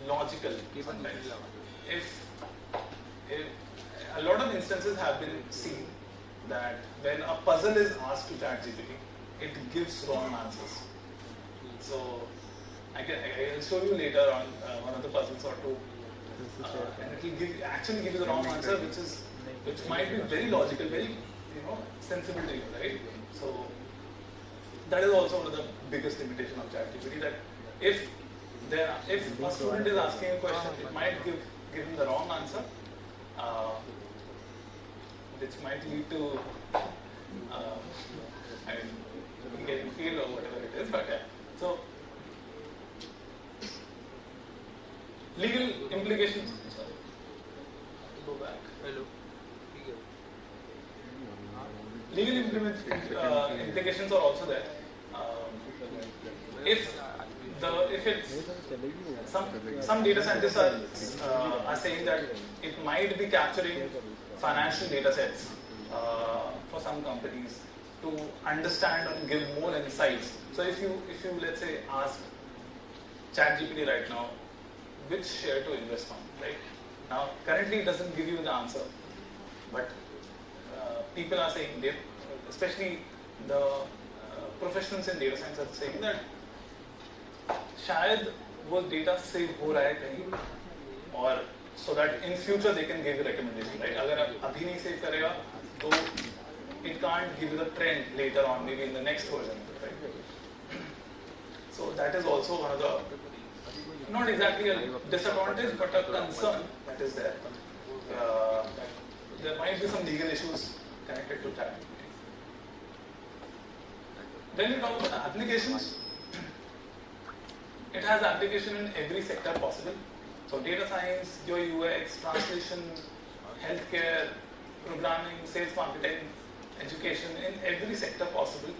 logical sometimes. If a lot of instances have been seen that when a puzzle is asked to ChatGPT, it gives wrong answers. So I'll show you later on one of the puzzles or two, and it will actually give you the wrong answer, which might be very logical, very sensible to you, right? So that is also one of the biggest limitation of ChatGPT, that if a student is asking a question, it might give him the wrong answer, which might lead to getting failed or whatever it is. But so legal implications. Sorry, go back. Hello. Legal implications are also there. If it's some data scientists are saying that it might be capturing financial data sets for some companies to understand and give more insights. So if you let's say ask ChatGPT right now which share to invest on, right? Now currently it doesn't give you the answer, but people are saying, especially the professionals in data science are saying that शायद वो data save हो रहा है कहीं, और so that in future they can give you recommendation, right? अगर अभी नहीं save करेगा तो it can't give you the trend later on, maybe in the next version, right? So that is also one of the, not exactly a disadvantage, but a concern that is there. There might be some legal issues connected to ChatGPT. When we talk about applications, it has application in every sector possible. So data science, UI UX, translation, healthcare, programming, sales marketing, education, in every sector possible.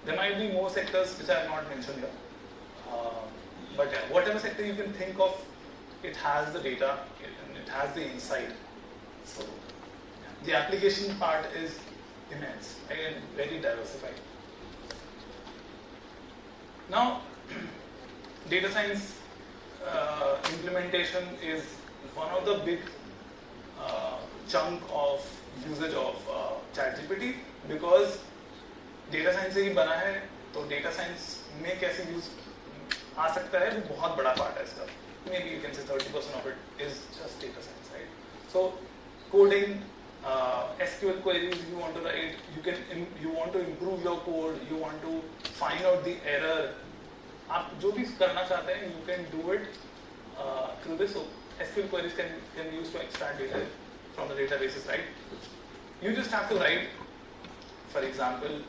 There might be more sectors which I have not mentioned here. But whatever sector you can think of, it has the data and it has the insight. So the application part is immense and very diversified. Now, data science implementation is one of the big chunk of usage of ChatGPT, because data science से ही बना है, तो data science में कैसे use आ सकता है, वो बहुत बड़ा part है इसका. Maybe you can say 30% of it is just data science, right? So coding, SQL queries you want to write, you want to improve your code, you want to find out the error. आप जो भी करना चाहते हैं, you can do it through this. So SQL queries can be used to extract data from the databases, right? You just have to write, for example,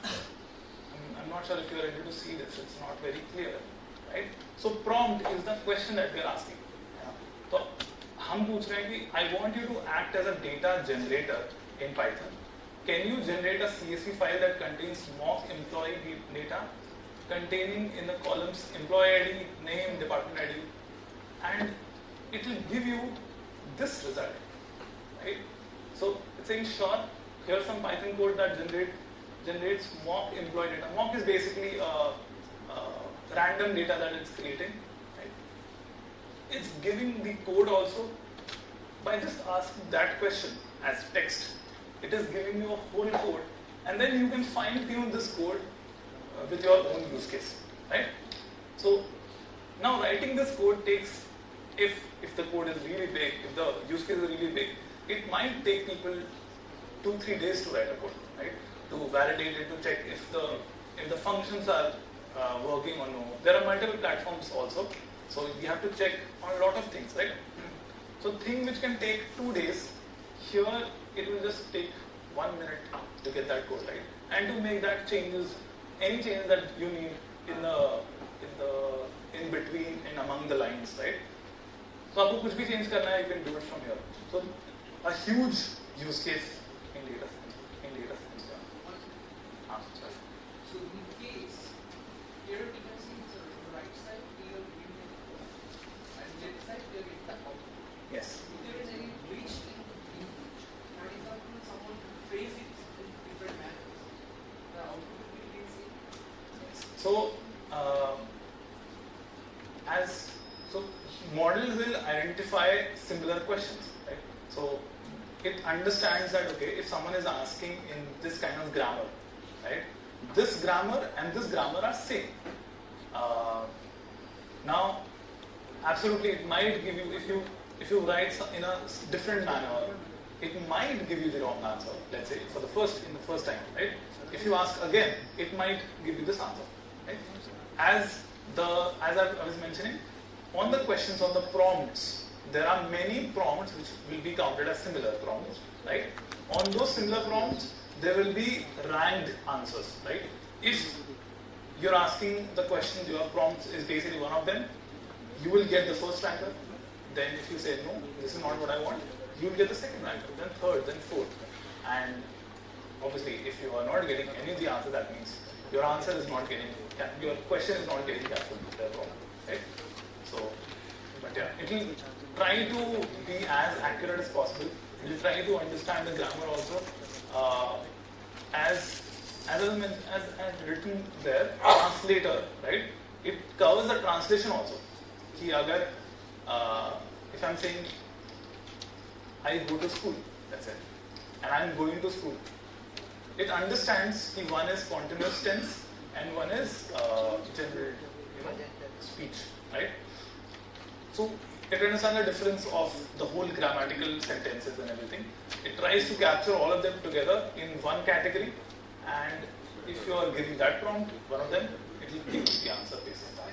I'm not sure if you are able to see this, it's not very clear, right? So prompt is the question that we are asking. So हम पूछ रहे हैं कि I want you to act as a data generator in Python. Can you generate a CSV file that contains mock employee data containing in the columns employee ID, name, department ID, and it will give you this result, right? So it's saying, sure, here's some Python code that generates mock employee data. Mock is basically random data that it's creating, right? It's giving the code also by just asking that question as text. It is giving you a whole code, and then you can fine tune this code with your own use case, right? So now writing this code takes, if the code is really big, if the use case is really big, it might take people 2-3 days to write a code, right? To validate it, to check if the functions are working or no. There are multiple platforms also, so we have to check on a lot of things, right? So thing which can take 2 days, here it will just take 1 minute to get that code, right? And to make that changes, any changes that you need in between and among the lines, right? So आपको कुछ भी change करना है, you can do it from here. So a huge use case in data science. Sorry. So in case here we can see the right side we are giving the code, and left side we are getting the output. Yes. If there is any breach in input, for example, someone phrase it in different manners, the output will be the same. So uh, model will identify similar questions, right? So it understands that, okay, if someone is asking in this kind of grammar, right, this grammar and this grammar are same. Now, absolutely, it might give you, if you write in a different manner, it might give you the wrong answer. Let's say in the first time, right? If you ask again, it might give you this answer, right? As I was mentioning, on the questions, on the prompts, there are many prompts which will be counted as similar prompts, right? On those similar prompts, there will be ranked answers, right? If you're asking the question, your prompt is basically one of them, you will get the first ranker. Then if you say, no, this is not what I want, you will get the second ranker, then third, then fourth. And obviously, if you are not getting any of the answers, that means your answer is not getting, your question is not getting captured in the problem, right? So, but yeah, it will try to be as accurate as possible. It will try to understand the grammar also. As written there, translator, right? It covers the translation also. Ki agar, if I'm saying I go to school, that's it, and I'm going to school, it understands ki one is continuous tense and one is general, speech, right? So it understands the difference of the whole grammatical sentences and everything. It tries to capture all of them together in one category, and if you are giving that prompt, one of them, it will give you the answer based on that.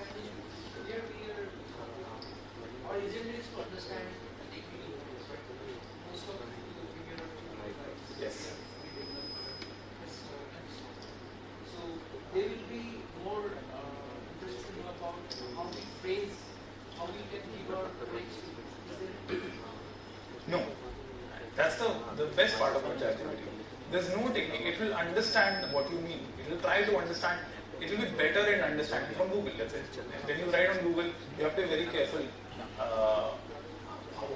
Or isn't it to understand technically? Most of the people figure out. Yes. So they will be more interested to know about how we phrase, how we can give our correction. No. That's the best part about ChatGPT. There's no technique. It will understand what you mean. It will try to understand. It will be better in understanding from Google, let's say. When you write on Google, you have to be very careful. How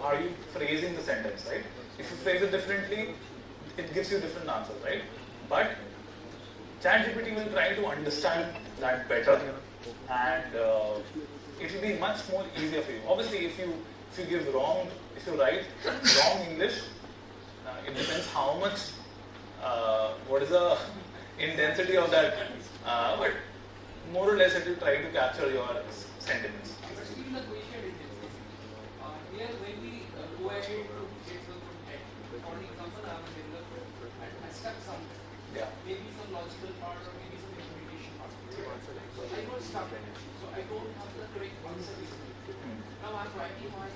are you phrasing the sentence, right? If you phrase it differently, it gives you different answers, right? But ChatGPT will try to understand that better, and it will be much more easier for you. Obviously, if you write wrong English, it depends how much, what is the intensity of that, but more or less it will try to capture your sentiments. Here, when we go ahead to get the content, for example, I am a developer and I stuck something, maybe some logical part or maybe some implementation part. So I got stuck, so I don't have the correct answer. Now I am writing my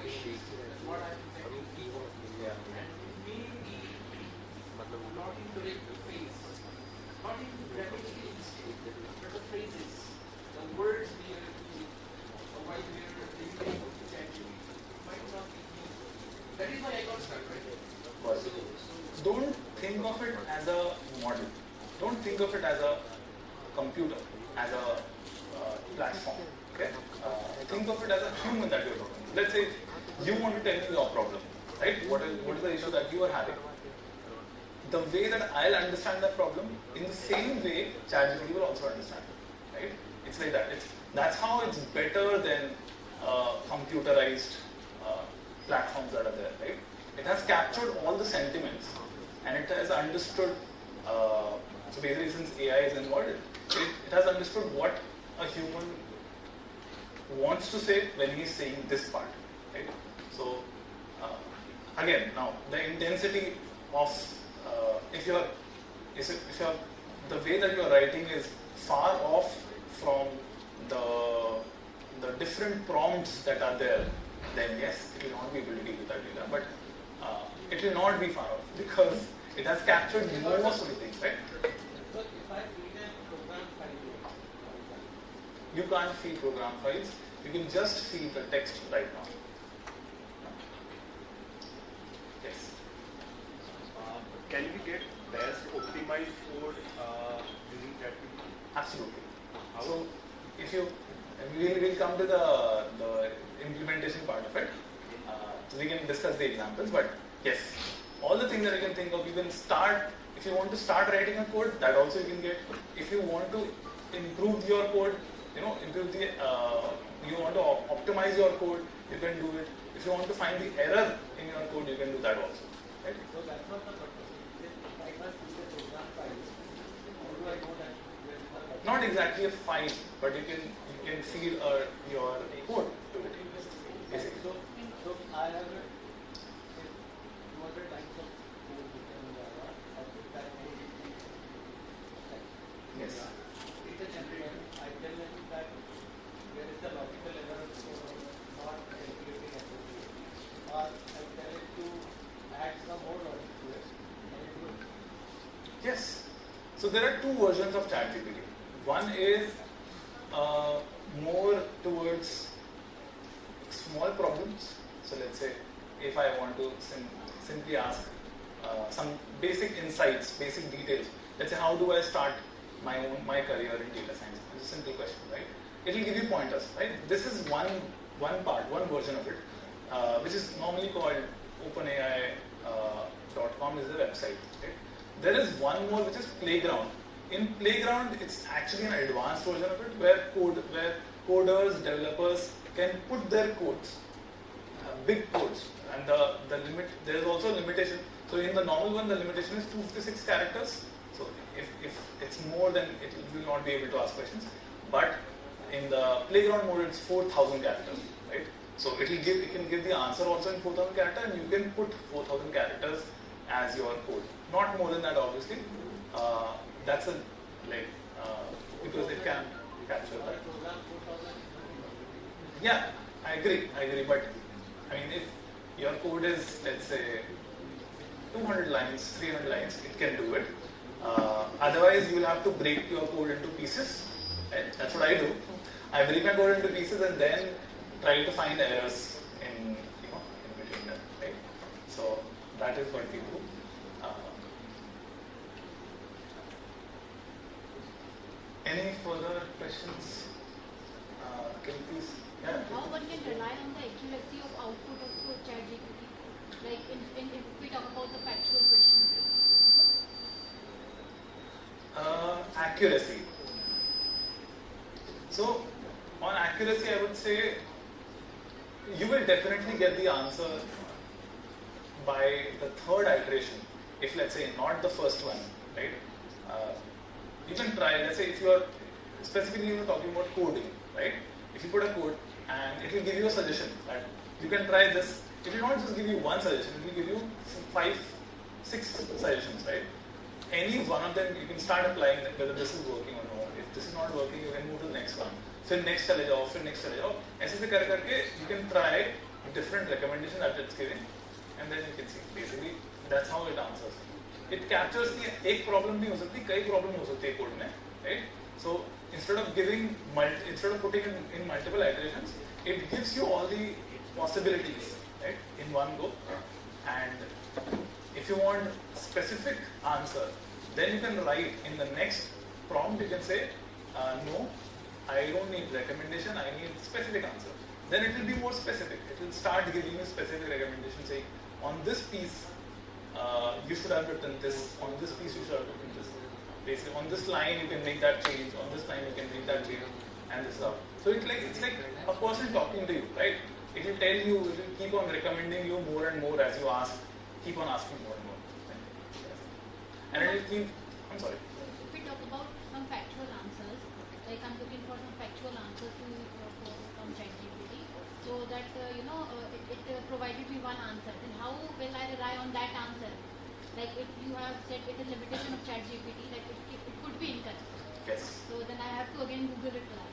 questions, what I am thinking, and maybe not in correct phrase, not in grammatical mistake, but the phrases, the words we are using, or why we are using. That is why I got stuck, right? Don't think of it as a model. Don't think of it as a computer, as a platform. Okay? Think of it as a human that you're talking to. Let's say you want to tell me your problem, right? What is the issue that you are having? The way that I'll understand that problem, in the same way, ChatGPT will also understand it, right? It's like that. That's how it's better than computerized platforms that are there, right? It has captured all the sentiments and it has understood, so basically since AI is involved, it has understood what a human wants to say when he's saying this part, right? So, again, now, the intensity of, if the way that you're writing is far off from the different prompts that are there, then yes, it will not be able to deal with that data. But it will not be far off because it has captured most of the things, right? So if I feed a program file, you can't feed program files. You can just feed the text right now. Yes. Can we get best optimized code using ChatGPT? Absolutely. So if you, we'll come to the implementation part of it. So we can discuss the examples, but yes, all the things that you can think of, you can start, if you want to start writing a code, that also you can get. If you want to improve your code, improve the, you want to optimize your code, you can do it. If you want to find the error in your code, you can do that also. Right? So that's not the purpose. I must use the program file. How do I know that where is the purpose? Not exactly a file, but you can feed your code to it. Basically. So I have 200 lines of code written in Java. I put that code in. Yes. It's a champion. I tell them that there is a logical error not calculating appropriately. Or I tell it to add some more logic to it and it will. Yes. So there are two versions of ChatGPT. One is more towards small problems. So let's say if I want to simply ask some basic insights, basic details. Let's say how do I start my career in data science? It's a simple question, right? It will give you pointers, right? This is one part, one version of it, which is normally called OpenAI.com is the website. Right? There is one more which is Playground. In Playground, it's actually an advanced version of it where coders, developers can put their codes, big codes, and the limit. There is also a limitation. So in the normal one, the limitation is 256 characters. So if it's more, then it will not be able to ask questions. But in the Playground mode, it's 4,000 characters, right? So it can give the answer also in 4,000 characters, and you can put 4,000 characters as your code. Not more than that, obviously. That's because it can capture that. Yeah, I agree. But I mean, if your code is, let's say, 200 lines, 300 lines, it can do it. Otherwise, you will have to break your code into pieces. Right? That's what I do. I break my code into pieces and then try to find errors in between them. Right? So that is what we do. Any further questions? Can you please? Yeah. How one can rely on the accuracy of output of ChatGPT? Like if we talk about the factual questions. Accuracy. So on accuracy, I would say you will definitely get the answer by the third iteration. If let's say not the first one, right? You can try. Let's say if you are specifically talking about coding, right? If you put a code and it will give you a suggestion that you can try this. It will not just give you one suggestion. It will give you 5, 6 suggestions, right? Any one of them you can start applying whether this is working or no. If this is not working, you can move to the next one. फिर next चले जाओ, फिर next चले जाओ. ऐसे से करके you can try different recommendations that it's giving, and then you can see. Basically, that's how it answers. It captures the एक problem नहीं हो सकती, कई problem हो सकती है code में, right? So instead of putting in multiple iterations, it gives you all the possibilities, right, in one go. And if you want specific answer, then you can write in the next prompt. You can say, no, I don't need recommendation. I need specific answer. Then it will be more specific. It will start giving you specific recommendations, saying on this piece you should have written this. On this piece you should have written this. Basically, on this line you can make that change. On this line you can make that change, and this stuff. So it's like a person talking to you, right? It will tell you. It will keep on recommending you more and more as you ask. Keep on asking more and more. And it will keep. I'm sorry. If we talk about some factual answers, like I'm looking for some factual answers from ChatGPT, so that it provided me one answer. Then how will I rely on that answer? Like if you have said with the limitation of ChatGPT that it could be incorrect. Yes. So then I have to again Google it for that.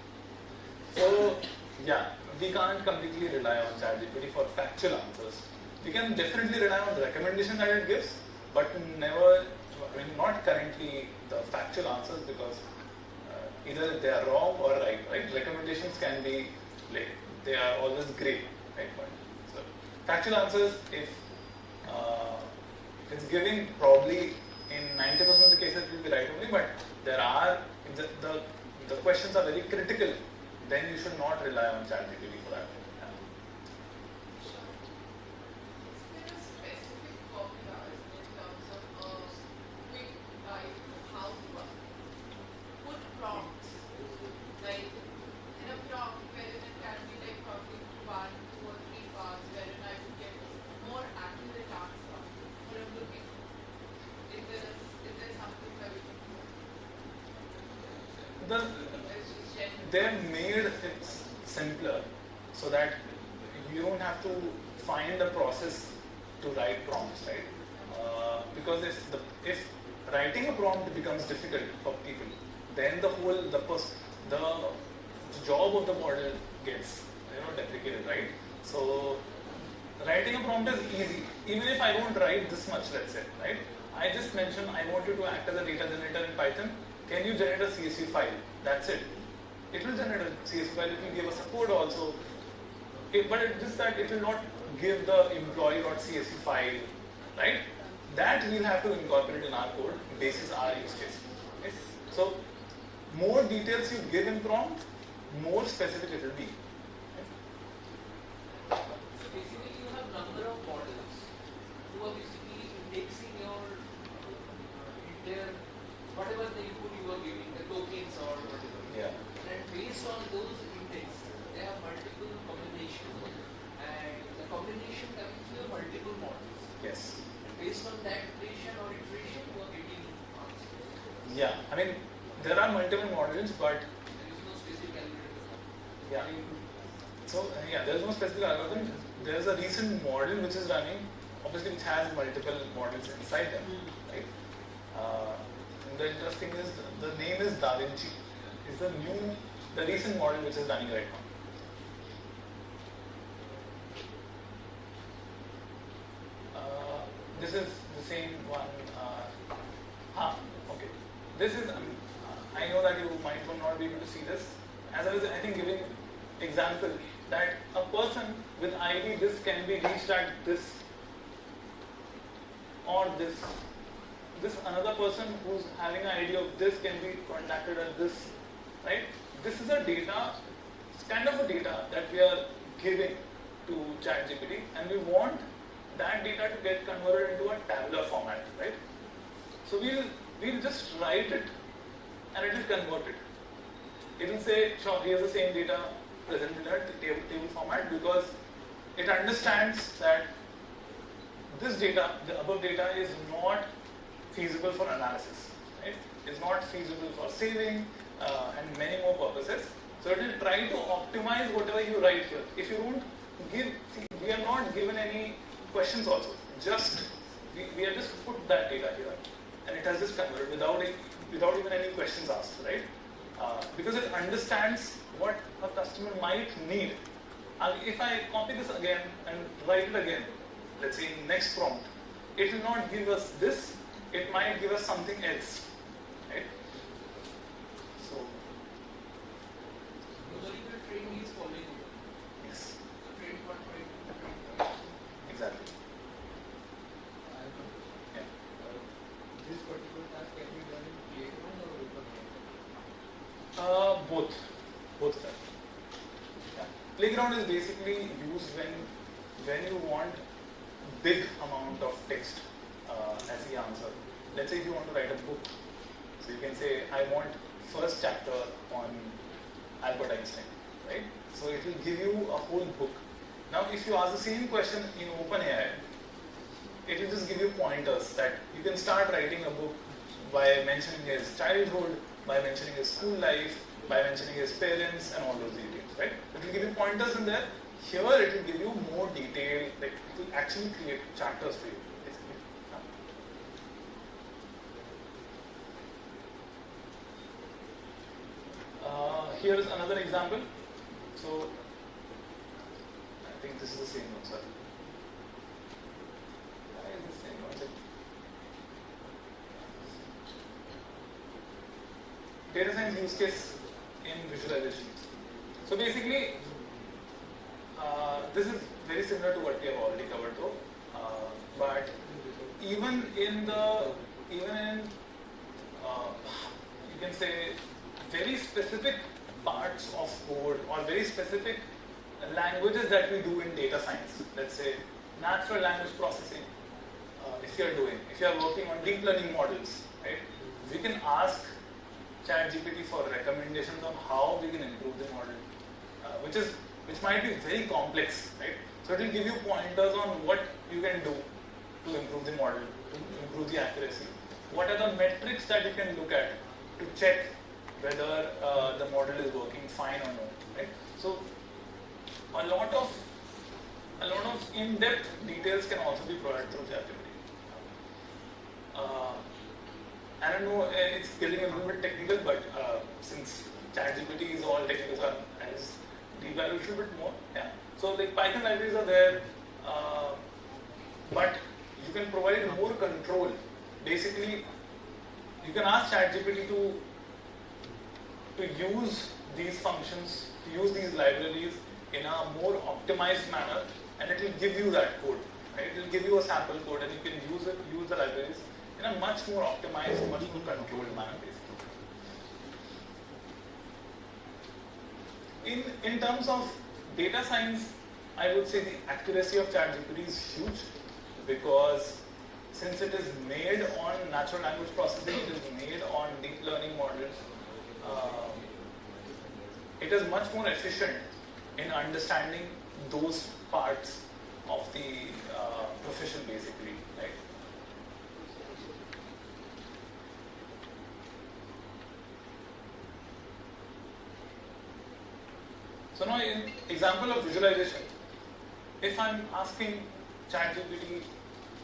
So yeah, we can't completely rely on ChatGPT for factual answers. We can definitely rely on the recommendation that it gives, but never. I mean, not currently the factual answers, because either they are wrong or right. Right? Recommendations can be like they are always gray. Right? So factual answers, if it's giving, probably in 90% of the cases it will be right only. But there are the questions are very critical. Then you should not rely on ChatGPT for that. the they've made it simpler so that you don't have to find a process to write prompts, right? Because if writing a prompt becomes difficult for people, then the job of the model gets deprecated, right? So writing a prompt is easy. Even if I don't write this much, let's say, right? I just mention I want you to act as a data generator in Python. Can you generate a CSV file? That's it. It will generate a CSV file. It will give a support also. But it's just that it will not give the employee.csv file, right? That we'll have to incorporate in our code basis our use case. Okay? So more details you give in prompt, more specific it will be. So basically you have number of models who are basically indexing your whatever the input you are giving, the tokens or whatever. Yeah. And based on those index, they have multiple combinations. And the combination coming to multiple models. Yes. And based on that iteration or iteration, you are getting answers. Yeah. I mean, there are multiple models, but There is no specific algorithm. yeah. So there is no specific algorithm. There is a recent model which is running, obviously which has multiple models inside them, right? And the interesting is the name is Da Vinci. It's the recent model which is running right now. This is the same one. Okay. This is. I know that you might not be able to see this. As I was, I think, giving example that a person with ID this can be reached at this or this. This another person who's having an ID of this can be contacted at this, right? This is a data. It's kind of a data that we are giving to ChatGPT, and we want that data to get converted into a tabular format, right? So we'll just write it and it will convert it. It will say, sure, here's the same data presented in a table format, because it understands that this data, the above data, is not feasible for analysis, right? It's not feasible for saving and many more purposes. So it will try to optimize whatever you write here. If you don't give, we are not given any questions also. Just we have just put that data here, and it has just converted without even any questions asked, right? Because it understands what a customer might need. If I copy this again and write it again, let's say in next prompt, it will not give us this. It might give us something else, right? So Usually the training is following you. yes, So train for train. exactly. Yeah. This particular task can be done in playground or open Both of them. Yeah. Playground is basically used when you want big amount of text as the answer. Let's say if you want to write a book, so you can say I want first chapter on Albert Einstein, right? So it will give you a whole book. Now, if you ask the same question in OpenAI, it will just give you pointers that you can start writing a book by mentioning his childhood, by mentioning his school life, by mentioning his parents, and all those details, right? It will give you pointers in there. Here, it will give you more detail, like it will actually create chapters for you, basically. Here is another example. So, I think this is the same one, sorry. Why is the same one? Data science use case in visualization. So basically, this is very similar to what we have already covered though. But even in you can say very specific parts of code or very specific languages that we do in data science. Let's say natural language processing. If you are working on deep learning models, right? We can ask ChatGPT for recommendations on how we can improve the model, which might be very complex, right? So it will give you pointers on what you can do to improve the model, to improve the accuracy. What are the metrics that you can look at to check whether model is working fine or no, right? So a lot of in-depth details can also be provided through ChatGPT. I don't know, it's getting a little bit technical, but since ChatGPT is all technical, so I'll just deep dive a little bit more. Yeah. So like Python libraries are there, but you can provide more control. Basically, you can ask ChatGPT to use these functions, to use these libraries in a more optimized manner, and it will give you that code. Right? It will give you a sample code, and you can use the libraries in a much more optimized, much more controlled manner, basically. In terms of data science, I would say the accuracy of ChatGPT is huge, because since it is made on natural language processing, it is made on deep learning models, it is much more efficient in understanding those parts of the profession, basically, right? So now, in example of visualization, if I'm asking ChatGPT,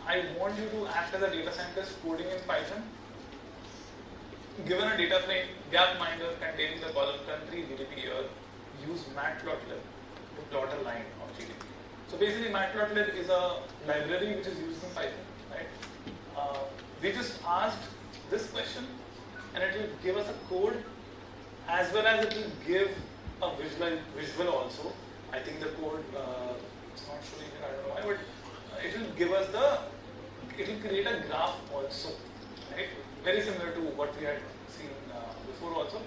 I want you to act as a data scientist coding in Python, given a data frame, gapminder containing the column country, GDP year, use matplotlib to plot a line of GDP. So basically, matplotlib is a library which is used in Python, right? We just asked this question, and it will give us a code, as well as it will give a visual also. I think the code, it's not showing it, I don't know why, but it will give us it will create a graph also, right? Very similar to what we had seen before also.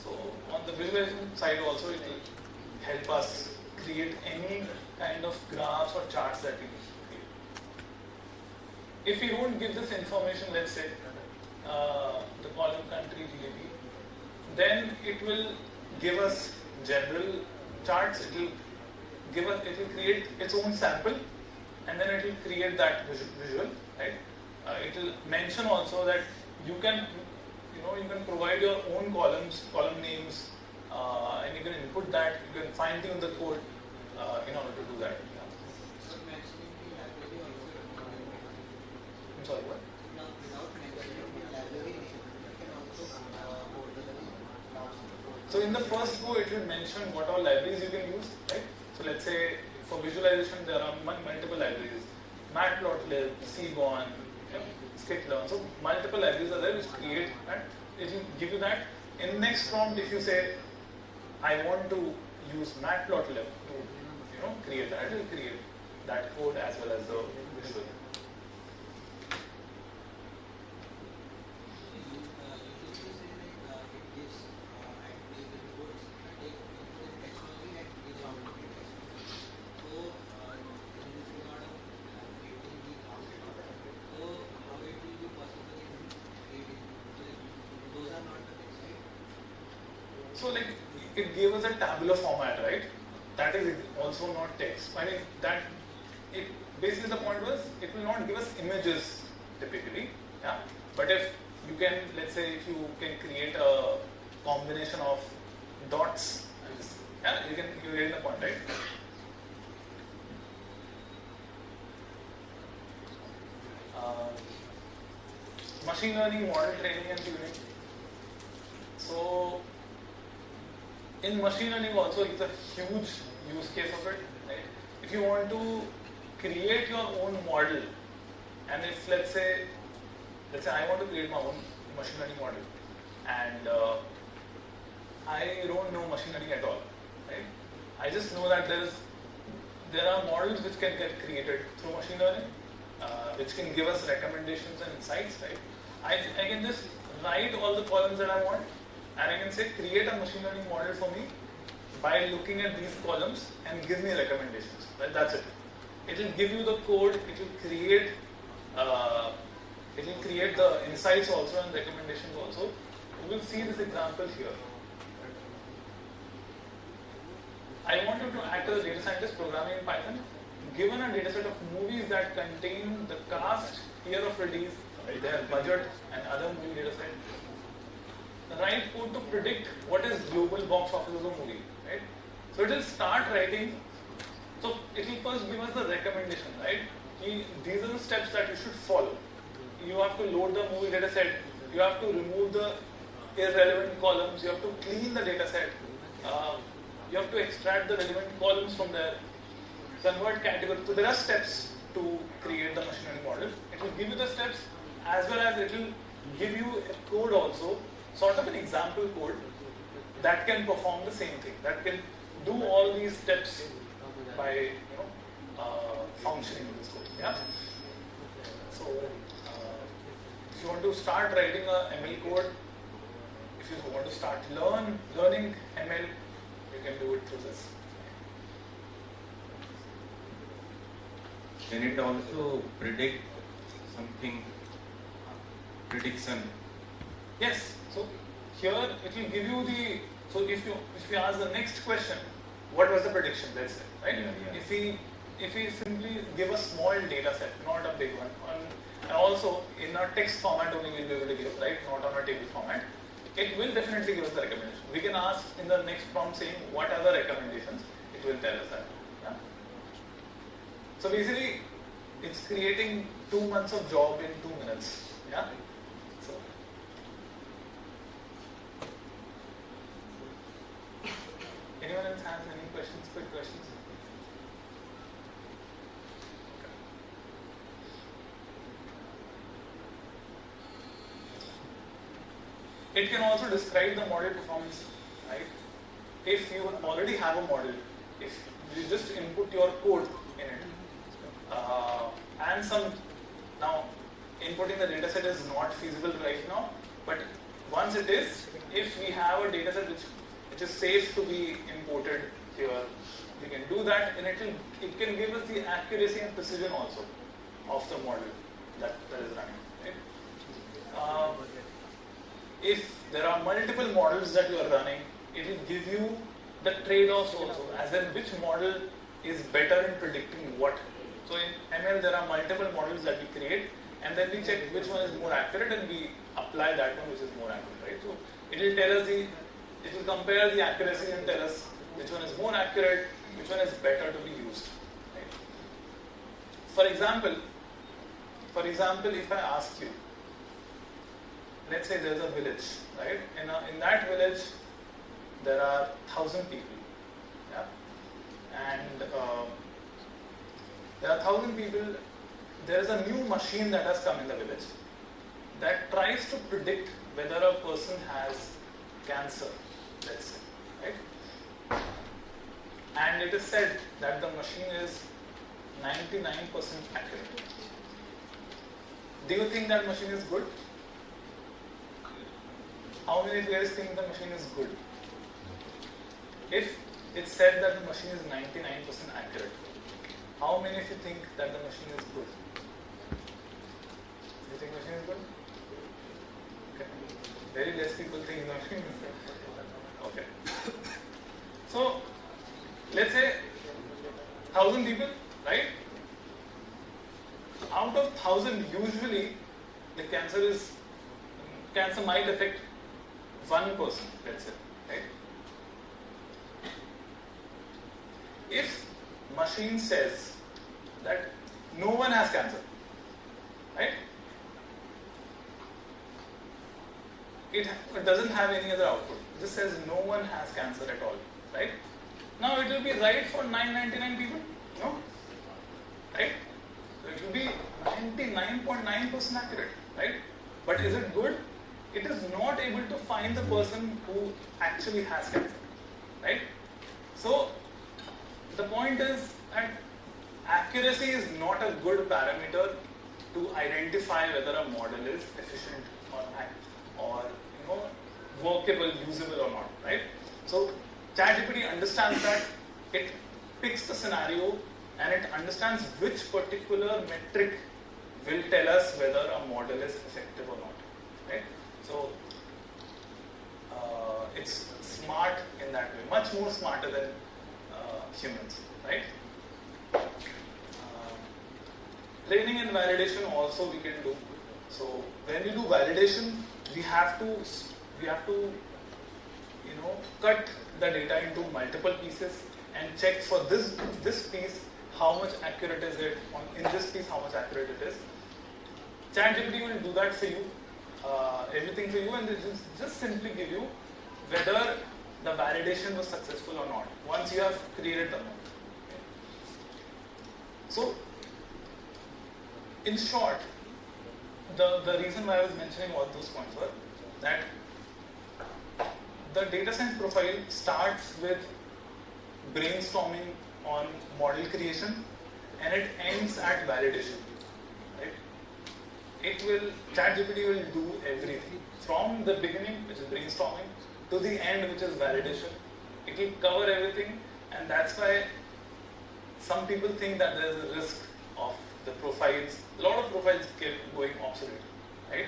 So on the visualization side also, it will help us create any kind of graphs or charts that we need. If we don't give this information, let's say the column country GDP, then it will give us general charts. It will create its own sample, and then it will create that visual, right? It will mention also that you can provide your own column names, and you can input that. You can fine tune the code in order to do that. Yeah. So mentioning the library also. I'm sorry, what? Now, without mentioning the library name, you can also hold the name. So in the first go, it will mention what all libraries you can use, right? So let's say for visualization, there are multiple libraries: matplotlib, Seaborn, skitlearn. So multiple libraries are there which create that. It will give you that. In next prompt, if you say, I want to use matplotlib to create that, it will create that code as well as the visual. So like it gave us a tabular format, right? That is also not text. I mean basically the point was it will not give us images typically, yeah. But if you can, let's say, if you can create a combination of dots, you're getting the point, right? Machine learning, model training and tuning. So in machine learning also, it's a huge use case of it, right? If you want to create your own model, and if let's say I want to create my own machine learning model, and I don't know machine learning at all, right? I just know that there are models which can get created through machine learning, which can give us recommendations and insights, right? I can just write all the columns that I want, and I can say create a machine learning model for me by looking at these columns and give me recommendations. Right? That's it. It will give you the code. It will create the insights also and recommendations also. You will see this example here. I want you to act as a data scientist programming in Python. Given a data set of movies that contain the cast, year of release, their budget, and other movie data set, write code to predict what is global box office of a movie, right? So it will start writing. So it will first give us the recommendation, right? These are the steps that you should follow. You have to load the movie data set. You have to remove the irrelevant columns. You have to clean the data set. You have to extract the relevant columns from there. Convert category. So there are steps to create the machine learning model. It will give you the steps as well as it will give you a code also, sort of an example code that can perform the same thing. That can do all these steps by functioning in this code. Yeah. So if you want to start writing a ML code, if you want to start learning ML, you can do it through this. Can it also predict something? Prediction. Yes. So here it will give you the. So if you ask the next question, what was the prediction? Let's say, right? Yeah. If we simply give a small data set, not a big one, and also in a text format only we'll be able to give, right? Not on a table format. It will definitely give us the recommendation. We can ask in the next prompt saying what are the recommendations. It will tell us that. Yeah? So basically, it's creating 2 months of job in 2 minutes. Yeah. So. Anyone else has any questions? Quick questions. It can also describe the model performance, right? If you already have a model, if you just input your code in it, and now inputting the dataset is not feasible right now, but once it is, if we have a dataset which is safe to be imported here, we can do that, and it can give us the accuracy and precision also of the model that is running, right? If there are multiple models that you are running, it will give you the trade-offs also, as in which model is better in predicting what. So in ML, there are multiple models that we create, and then we check which one is more accurate, and we apply that one which is more accurate, right? So it will tell us it will compare the accuracy and tell us which one is more accurate, which one is better to be used, right? For example, if I ask you, let's say there's a village, right? In that village, there are 1,000 people, yeah? And there are 1,000 people. There is a new machine that has come in the village that tries to predict whether a person has cancer, let's say, right? And it is said that the machine is 99% accurate. Do you think that machine is good? How many players think the machine is good? If it's said that the machine is 99% accurate, how many of you think that the machine is good? Do you think the machine is good? Okay. Very less people think the machine is good. Okay. So, let's say 1,000 people, right? Out of 1,000, usually the cancer might affect one person, let's say, right? If machine says that no one has cancer, right? It doesn't have any other output. It just says no one has cancer at all, right? Now it will be right for 999 people, no? Right? So it will be 99.9% accurate, right? But is it good? It is not able to find the person who actually has cancer, right? So the point is that accuracy is not a good parameter to identify whether a model is efficient or workable, usable or not, right? So ChatGPT understands that, it picks the scenario and it understands which particular metric will tell us whether a model is effective or not, right? So it's smart in that way, much more smarter than humans, right? Training and validation also we can do. So when we do validation, we have to we have to, cut the data into multiple pieces and check for this piece how much accurate is it, in this piece how much accurate it is. ChatGPT will do that for you, everything for you, and it will just simply give you whether the validation was successful or not once you have created the model. Okay. So, in short, the reason why I was mentioning all those points were that the data science profile starts with brainstorming on model creation and it ends at validation. Right? ChatGPT will do everything from the beginning, which is brainstorming, to the end, which is validation. It will cover everything, and that's why some people think that there is a risk of the profiles. A lot of profiles going obsolete, right?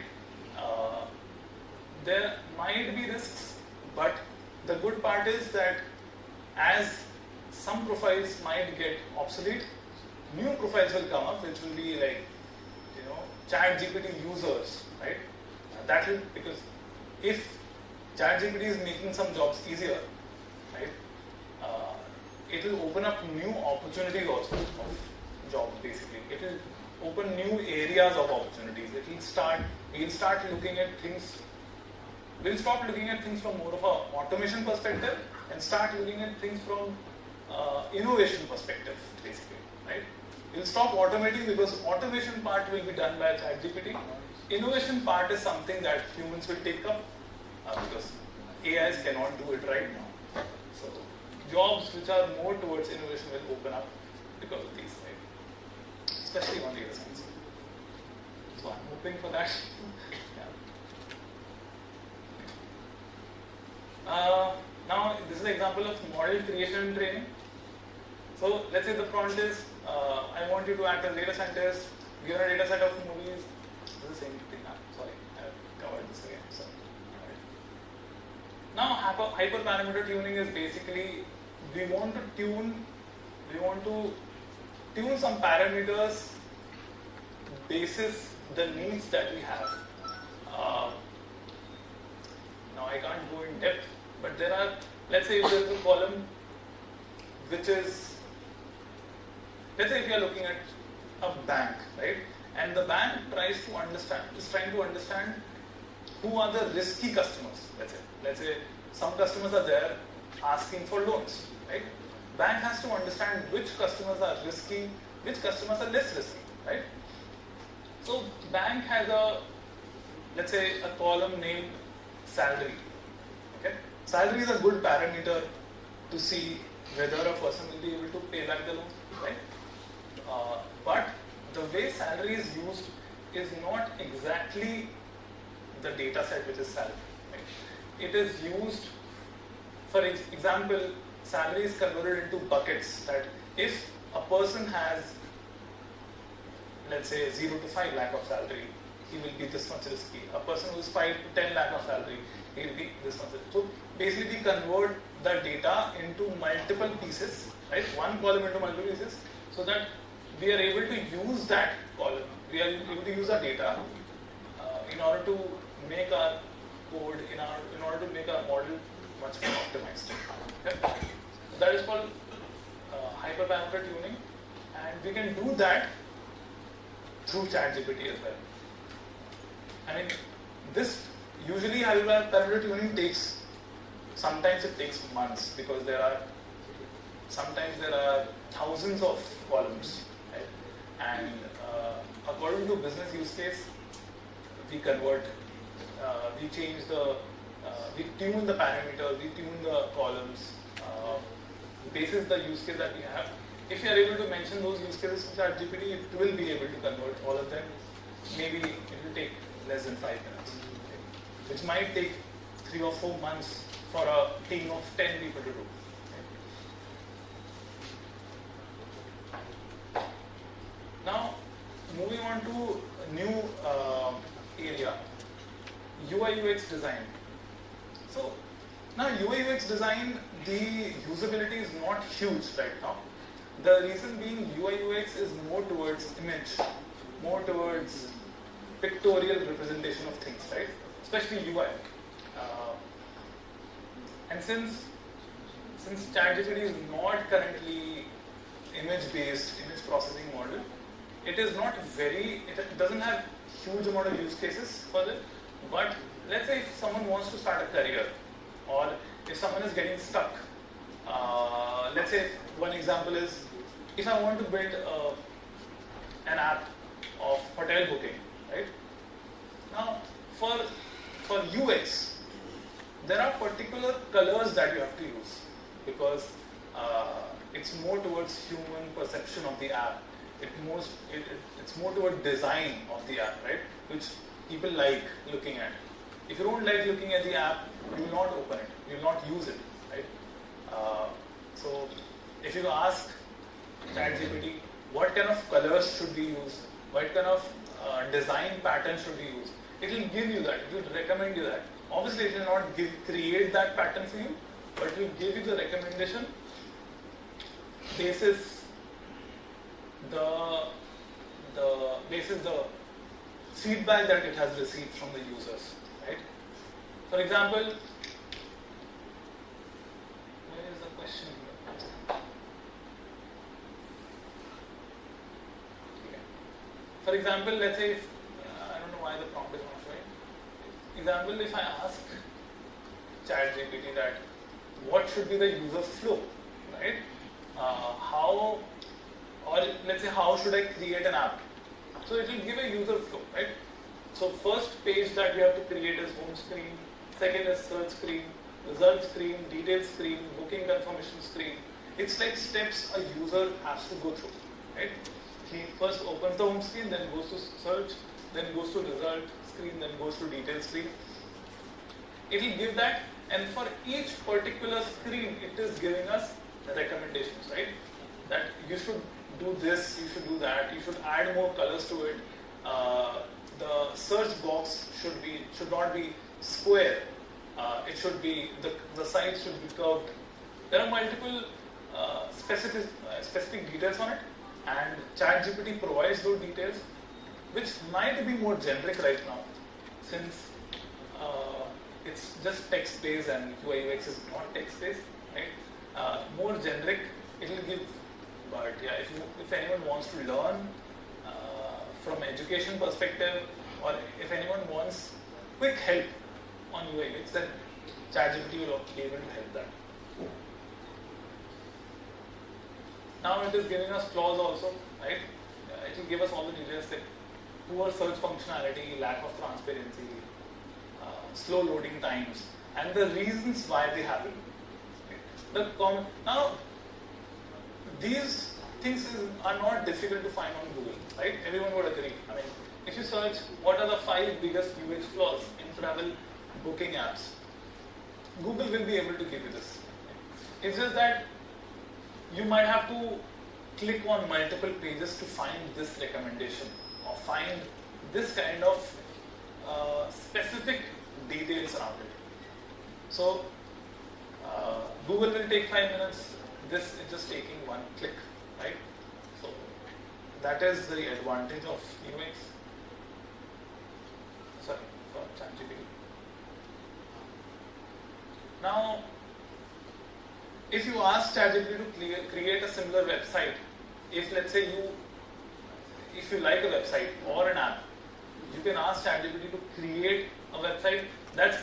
There might be risks, but the good part is that as some profiles might get obsolete, new profiles will come up, which will be like, ChatGPT users, right? That will, because if ChatGPT is making some jobs easier, right? It will open up new opportunities also of jobs basically. It will open new areas of opportunities. We'll start looking at things. We'll stop looking at things from more of a automation perspective and start looking at things from innovation perspective, basically, right? We'll stop automating because automation part will be done by ChatGPT. Innovation part is something that humans will take up because AIs cannot do it right now. So jobs which are more towards innovation will open up because of these, right? Especially on data science. So I'm hoping for that. Yeah. Now this is an example of model creation and training. So let's say the prompt is, I want you to act as a data scientist, given a data set of movies. This is the same thing. Sorry, I covered this again. So, now hyperparameter tuning is basically we want to tune some parameters basis the needs that we have. Now I can't go in depth, but there are, let's say if there is a column which is, let's say if you are looking at a bank, right? And the bank is trying to understand who are the risky customers, let's say some customers are there asking for loans, right? Bank has to understand which customers are risky, which customers are less risky, right? So bank has let's say a column named salary, okay? Salary is a good parameter to see whether a person will be able to pay back the loan, right? But the way salary is used is not exactly the data set which is salary. Right? It is used, for example, salary is converted into buckets that if a person has, let's say 0 to 5 lakh of salary, he will be this much risky. A person who is 5 to 10 lakh of salary, he will be this much risky. So basically we convert the data into multiple pieces, right? One column into multiple pieces, so that we are able to use that column, we are able to use our data in order to make our code, in order to make our model much more optimized. Okay? So that is called hyperparameter tuning, and we can do that through ChatGPT as well. I mean, this usually hyperparameter tuning takes, sometimes it takes months because sometimes there are thousands of columns. And according to business use case, we convert, we change we tune the parameters, we tune the columns, basis the use case that we have. If you are able to mention those use cases to ChatGPT, it will be able to convert all of them. Maybe it will take less than 5 minutes, which might take 3 or 4 months for a team of 10 people to do. Now, moving on to a new area, UI UX design. So, now UI UX design, the usability is not huge right now. The reason being UI UX is more towards image, more towards pictorial representation of things, right? Especially UI. And since ChatGPT is not currently image-based, image processing model, it is not very, it doesn't have huge amount of use cases for it. But let's say if someone wants to start a career, or if someone is getting stuck, let's say one example is, if I want to build an app of hotel booking, right? Now, for UX, there are particular colors that you have to use because it's more towards human perception of the app. It's more toward design of the app, right? Which people like looking at. If you don't like looking at the app, you will not open it. You will not use it, right? So if you ask ChatGPT what kind of colors should be used, what kind of design pattern should be used, it will give you that. It will recommend you that. Obviously, it will not create that pattern for you, but it will give you the recommendation basis the feedback that it has received from the users, right? For example, where is the question here? Okay. For example, let's say if, I don't know why the prompt is not showing. Example, if I ask ChatGPT that what should be the user flow, right? How, or let's say how should I create an app? So it will give a user flow, right? So first page that we have to create is home screen, second is search screen, result screen, details screen, booking confirmation screen. It's like steps a user has to go through, right? He first opens the home screen, then goes to search, then goes to result screen, then goes to details screen. It will give that, and for each particular screen, it is giving us recommendations, right? That you should do this, you should do that, you should add more colors to it. The search box should not be square. It should be the sides should be curved. There are multiple specific details on it, and ChatGPT provides those details, which might be more generic right now, since it's just text-based and UI UX is not text-based, right? More generic, it will give. But yeah, if anyone wants to learn from education perspective, or if anyone wants quick help on UI UX, then ChatGPT will be able to help that. Now it is giving us flaws also, right? It will give us all the details like poor search functionality, lack of transparency, slow loading times, and the reasons why they happen. Right? Now, these things are not difficult to find on Google, right? Everyone would agree. I mean, if you search what are the 5 biggest UX flaws in travel booking apps, Google will be able to give you this. It's just that you might have to click on multiple pages to find this recommendation or find this kind of specific details around it. So Google will take 5 minutes. This is just taking one click, right? So that is the advantage of UX. Sorry, for ChatGPT. Now, if you ask ChatGPT to create a similar website, if let's say if you like a website or an app, you can ask ChatGPT to create a website. That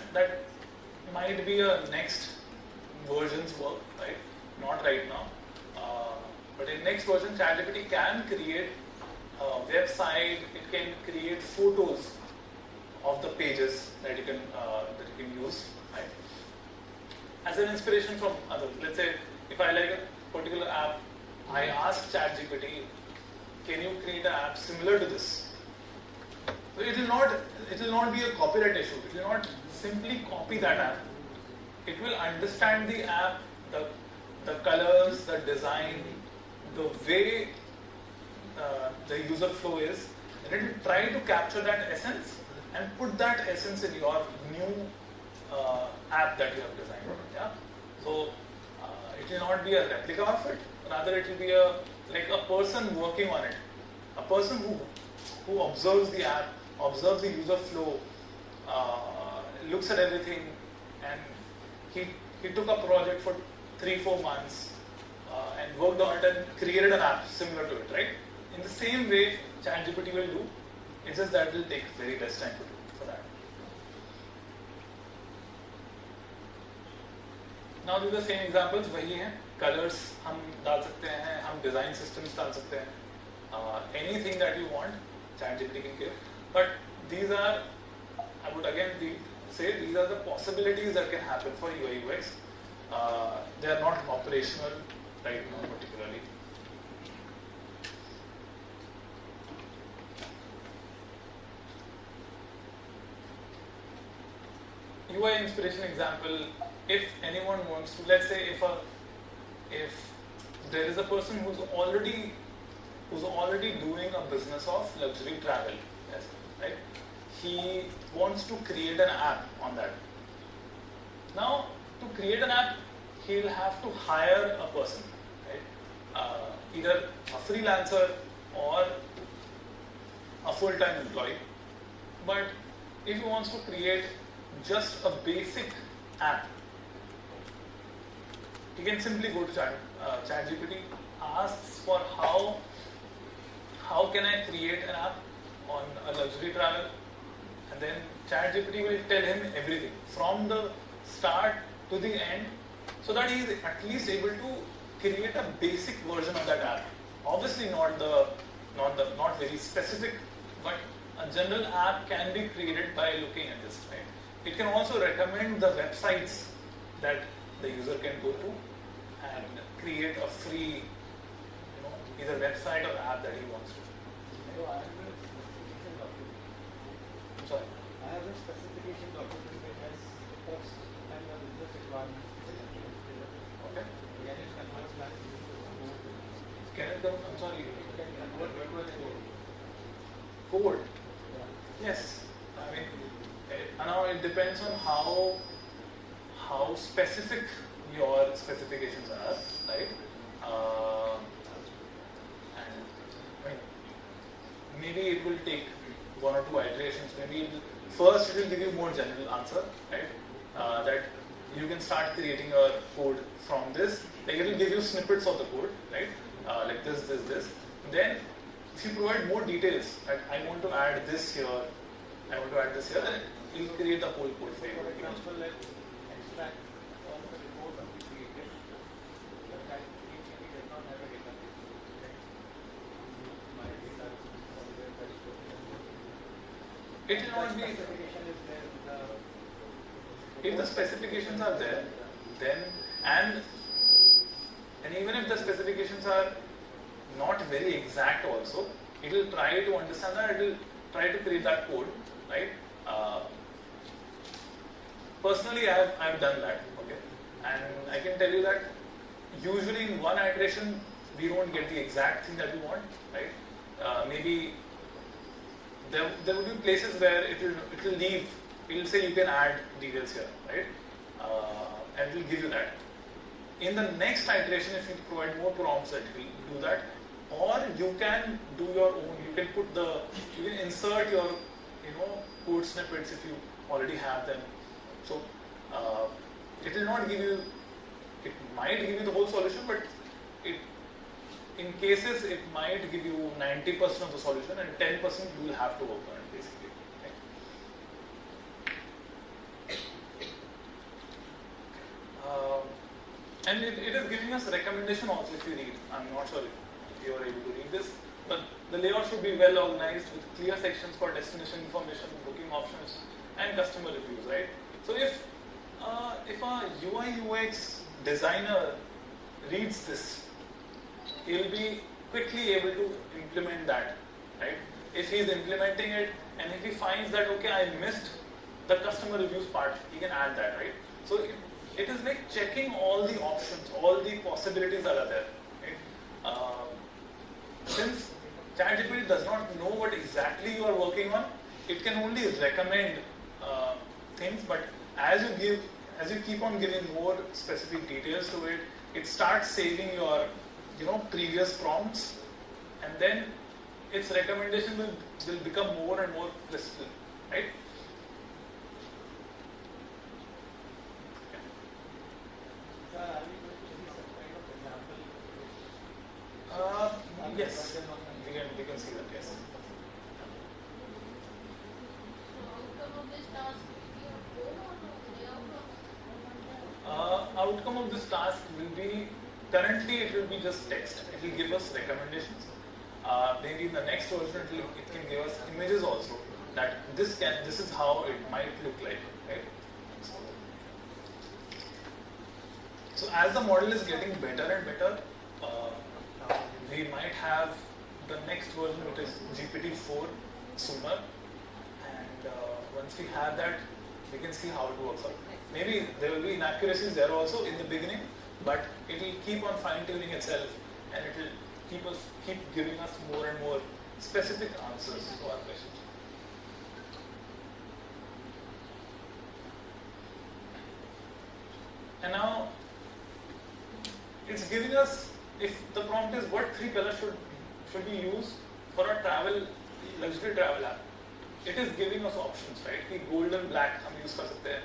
might be a next version's work, right? Not right now. But in next version, ChatGPT can create a website. It can create photos of the pages that you can use, right? As an inspiration from others. Let's say if I like a particular app, I ask ChatGPT, can you create an app similar to this? So it will not be a copyright issue. It will not simply copy that app. It will understand the app, the colors, the design, the way the user flow is, and it will try to capture that essence and put that essence in your new app that you have designed. Yeah. So it will not be a replica of it. Rather, it will be like a person working on it, a person who observes the app, observes the user flow, looks at everything, and he took a project for 3-4 months and worked on it and created an app similar to it, right? In the same way, ChatGPT will do. It's just that it will take very less time to do for that. Now these are the same examples. वही हैं. Colors हम डाल सकते हैं, हम design systems डाल सकते हैं. Anything that you want, ChatGPT can give. But these are, I would again say, these are the possibilities that can happen for UI UX. They are not operational right now particularly. UI inspiration example, if anyone wants to, let's say if there is a person who's already doing a business of luxury travel, yes, right? He wants to create an app on that. Now, to create an app, he'll have to hire a person, right? Either a freelancer or a full-time employee. But if he wants to create just a basic app, he can simply go to ChatGPT, asks for how can I create an app on a luxury travel, and then ChatGPT will tell him everything from the start to the end, so that he is at least able to create a basic version of that app. Obviously not very specific, but a general app can be created by looking at this, right? It can also recommend the websites that the user can go to and create a free, either website or app that he wants to. I'm sorry. I have a specification document that has text and the business requirements. Okay. Can it convert that into Can it come? I'm sorry. Can convert to a code? Code. Yes. I mean, now it depends on how specific your specifications are, right? And I mean, maybe it will take 1 or 2 iterations. Maybe first it will give you more general answer, right? That you can start creating a code from this. Like it will give you snippets of the code, right? Like this. Then if you provide more details, like I want to add this here, then it will create the whole code for you. For example, like extract of the report that we created, the ChatGPT does not have a database. My data is somewhere that is It will not be. specification is there with the If the specifications are there, then and even if the specifications are not very exact also, it will try to understand that, it will try to create that code, right? Personally, I have done that, okay? And I can tell you that usually in one iteration, we don't get the exact thing that we want, right? Maybe there will be places where it will leave. It will say you can add details here, right? And it will give you that. In the next iteration, if you provide more prompts, it will do that. Or you can do your own. You can insert your, code snippets if you already have them. So it will not give you. It might give you the whole solution, but in cases it might give you 90% of the solution, and 10% you will have to work on it basically. And it is giving us recommendation also if you read. I'm not sure if you are able to read this, but the layout should be well organized with clear sections for destination information, booking options, and customer reviews, right? So if a UI UX designer reads this, he'll be quickly able to implement that, right? If he's implementing it and if he finds that, okay, I missed the customer reviews part, he can add that, right? So it is like checking all the options, all the possibilities that are there, right? Since ChatGPT does not know what exactly you are working on, it can only recommend things, but as you keep on giving more specific details to it, it starts saving your previous prompts, and then its recommendation will become more and more crystal, right? outcome of this task will be, currently it will be just text. It will give us recommendations. Maybe in the next version it can give us images also, that this is how it might look like, right? So as the model is getting better and better, we might have the next version, which is GPT-4 sooner, and once we have that, we can see how it works out. Maybe there will be inaccuracies there also in the beginning, but it will keep on fine-tuning itself, and it will keep giving us more and more specific answers to our questions. And now it's giving us, if the prompt is what 3 colors should we use for a luxury travel app, it is giving us options, right? कि gold and black हम use कर सकते हैं,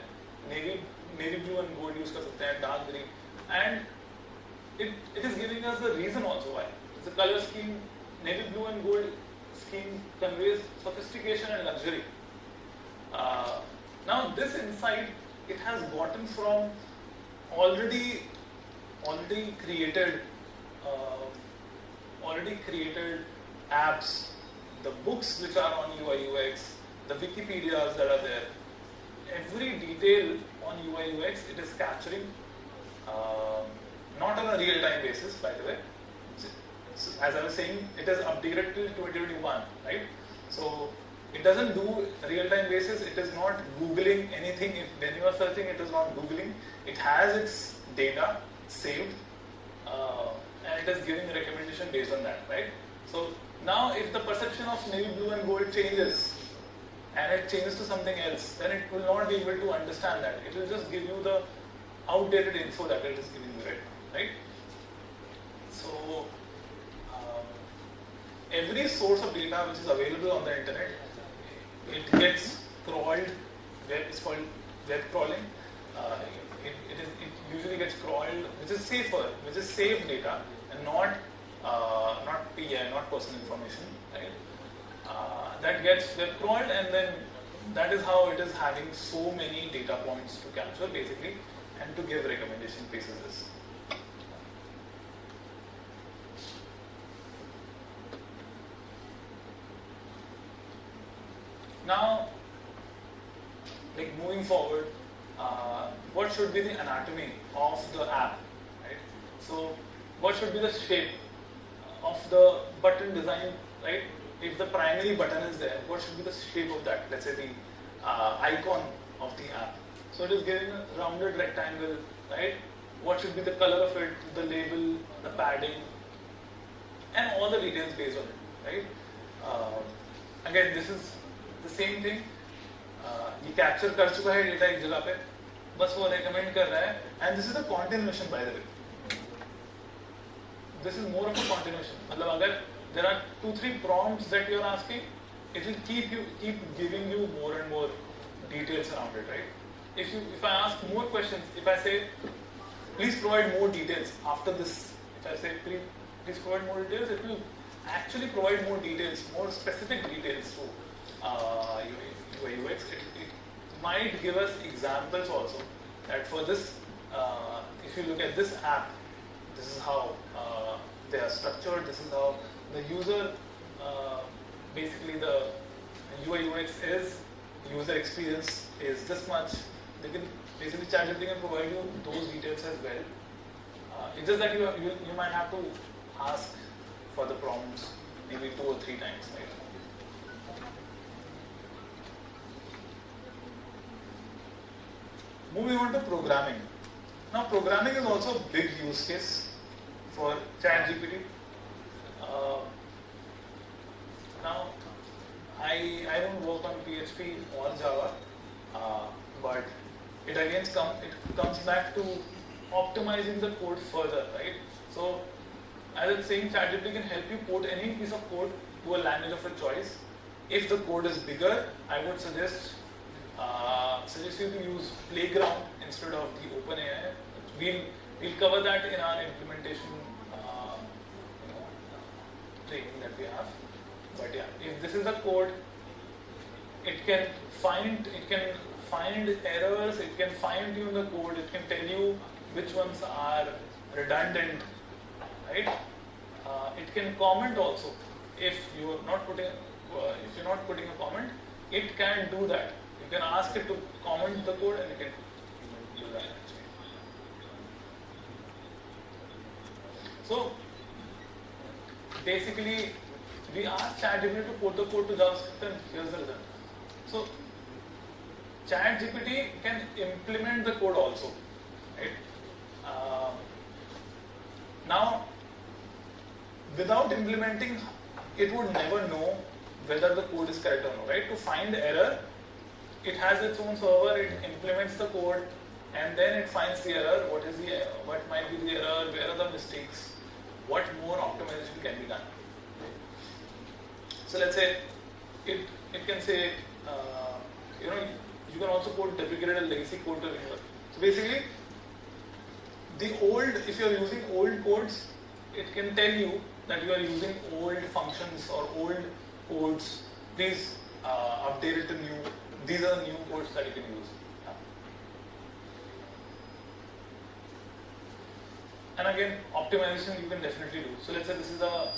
navy blue and gold use कर सकते हैं, dark green, and it is giving us the reason also why. The color scheme, navy blue and gold scheme conveys sophistication and luxury. Now this insight it has gotten from already created apps, the books which are on UI UX, the Wikipedias that are there. Every detail on UI UX it is capturing, not on a real-time basis, by the way. So, as I was saying, it is updated till 2021, right? So it doesn't do real-time basis. It is not Googling anything. When you are searching, it is not Googling. It has its data saved, and it is giving a recommendation based on that, right? So now, if the perception of navy blue and gold changes, and it changes to something else, then it will not be able to understand that. It will just give you the outdated info that it is giving you, right? So every source of data which is available on the internet, it gets crawled. It's called web crawling. It usually gets crawled, which is safer, which is safe data, and not PI, not personal information, right? That gets web crawled, and then that is how it is having so many data points to capture, basically, and to give recommendation basis this. Now, like moving forward, what should be the anatomy of the app, right? So, what should be the shape of the button design, right? If the primary button is there, what should be the shape of that? Let's say the icon of the app. So it is giving a rounded rectangle, right? What should be the color of it, the label, the padding, and all the details based on it, right? Again, this is the same thing. ये capture कर चुका है data एक जगह पे, बस वो recommend कर रहा है, and this is a continuation, by the way. This is more of a continuation. मतलब अगर there are 2-3 prompts that you are asking, it will keep giving you more and more details around it, right? If I ask more questions, if I say please provide more details after this, if I say please provide more details, it will actually provide more details, more specific details to UI UX. It might give us examples also that for this, if you look at this app, this is how they are structured, this is how the user, basically the UI UX is, user experience is this much. They can basically ChatGPT can provide you those details as well. It's just that you might have to ask for the prompts maybe 2 or 3 times, right? Moving on to programming. Now, programming is also a big use case for ChatGPT. Now, I don't work on PHP or Java, but it again comes back to optimizing the code further, right? So, as I'm saying, ChatGPT can help you port any piece of code to a language of your choice. If the code is bigger, I would suggest you to use Playground instead of the OpenAI. We'll cover that in our implementation training that we have. But yeah, if this is the code, it can find errors, it can fine tune the code, it can tell you which ones are redundant, right? It can comment also. If you're not putting a comment, it can do that. You can ask it to comment the code and it can do that actually. So basically, we asked ChatGPT to put the code to JavaScript and here's the result. So ChatGPT can implement the code also, right? Now, without implementing, it would never know whether the code is correct or not, right? To find error, it has its own server, it implements the code, and then it finds the error, what might be the error, where are the mistakes, what more optimization can be done. So let's say, it can say, you can also code deprecated a legacy code to remember. So basically, if you are using old codes, it can tell you that you are using old functions or old codes. Please update it to new. These are the new codes that you can use. Yeah. And again, optimization you can definitely do. So let's say this is the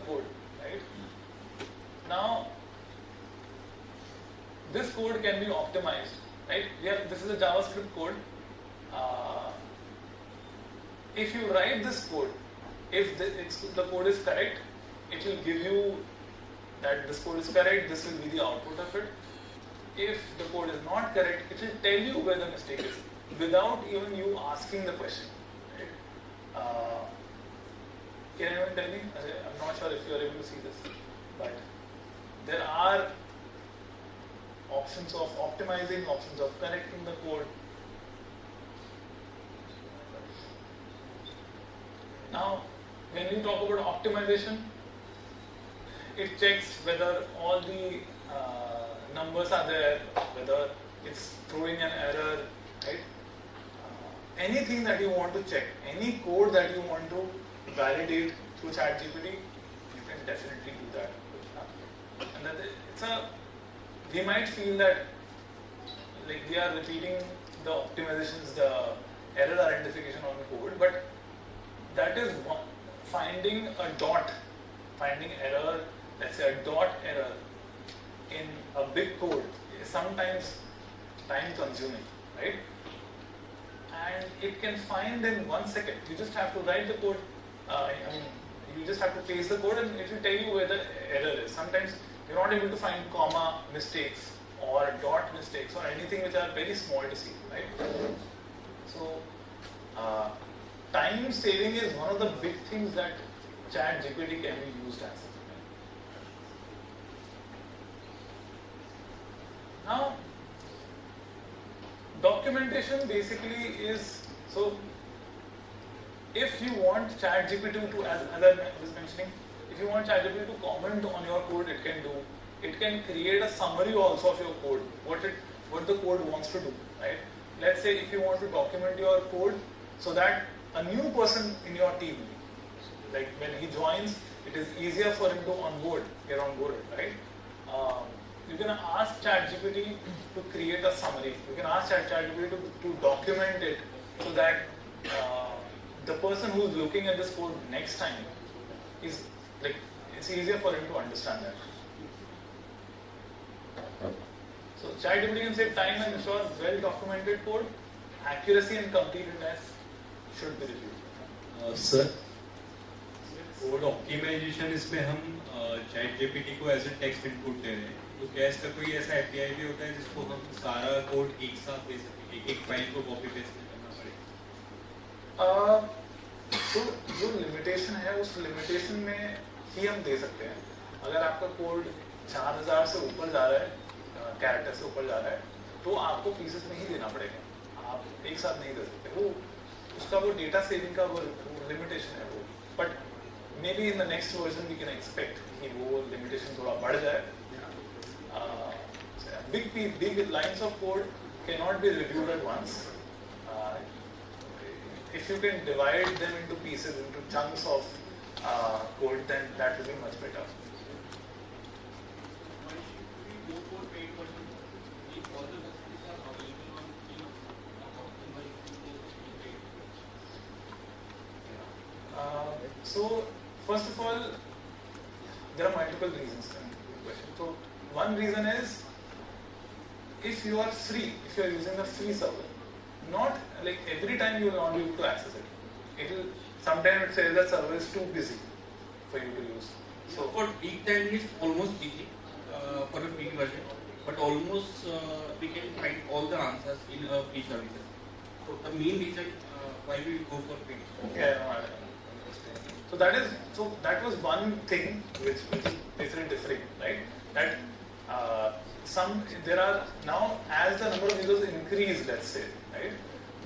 code, right? Now, this code can be optimized, right? This is a JavaScript code. If you write this code, if the code is correct, it will give you that this code is correct, this will be the output of it. If the code is not correct, it will tell you where the mistake is without even you asking the question, right? Can anyone tell me? I'm not sure if you are able to see this, but there are options of optimizing, options of correcting the code. Now, when you talk about optimization, it checks whether all the numbers are there, whether it's throwing an error, right? Anything that you want to check, any code that you want to validate through ChatGPT, you can definitely do that. And that we might feel that like we are repeating the optimizations, the error identification on the code, but that is finding error, let's say a dot error in a big code is sometimes time consuming, right? And it can find in 1 second. You just have to write the code, you just have to paste the code and it will tell you where the error is. Sometimes you're not able to find comma mistakes or dot mistakes or anything which are very small to see, right? So, time saving is one of the big things that ChatGPT can be used as. Now, documentation basically is, so if you want ChatGPT to, as I was mentioning, if you want ChatGPT to comment on your code, it can do. It can create a summary also of your code, what the code wants to do, right? Let's say if you want to document your code so that a new person in your team, like when he joins, it is easier for him to get onboarded, right? You can ask ChatGPT to create a summary. You can ask ChatGPT to document it so that the person who is looking at this code next time is like, it's easier for him to understand that. So ChatGPT can save time and ensure well-documented code, accuracy and completeness should be reviewed. Sir, code optimization इसमें हम ChatGPT को as a text input दे रहे हैं, तो क्या इसका कोई ऐसा API भी होता है जिसको हम सारा कोड एक साथ दे सकें, एक फाइल को कॉपी पेस्ट करना पड़ेगा? तो जो लिमिटेशन है उस लिमिटेशन में ही हम दे सकते हैं. अगर आपका कोड 4000 से ऊपर जा रहा है, कैरेक्टर से ऊपर जा रहा है, तो आपको पीसेस में ही देना पड़ेगा, आप एक साथ नहीं दे सकते. वो उसका वो डेटा सेविंग का वो लिमिटेशन है वो. But maybe in the next version we can expect कि वो लिमिटेशन थोड़ा बढ़ जाए. Big lines of code cannot be reviewed at once. If you can divide them into pieces, into chunks of code, then that will be much better. So first of all, there are multiple reasons for the question. So one reason is, if you are free, if you are using a free server, not like every time you will not be able to access it. It will sometimes it says that server is too busy for you to use. So for peak time is almost busy for a free version, but almost we can find all the answers in a free services. So the main reason why we go for free. Yeah, no, I understand. So that was one thing which is different, right? That there are now, as the number of users increase, let's say, right,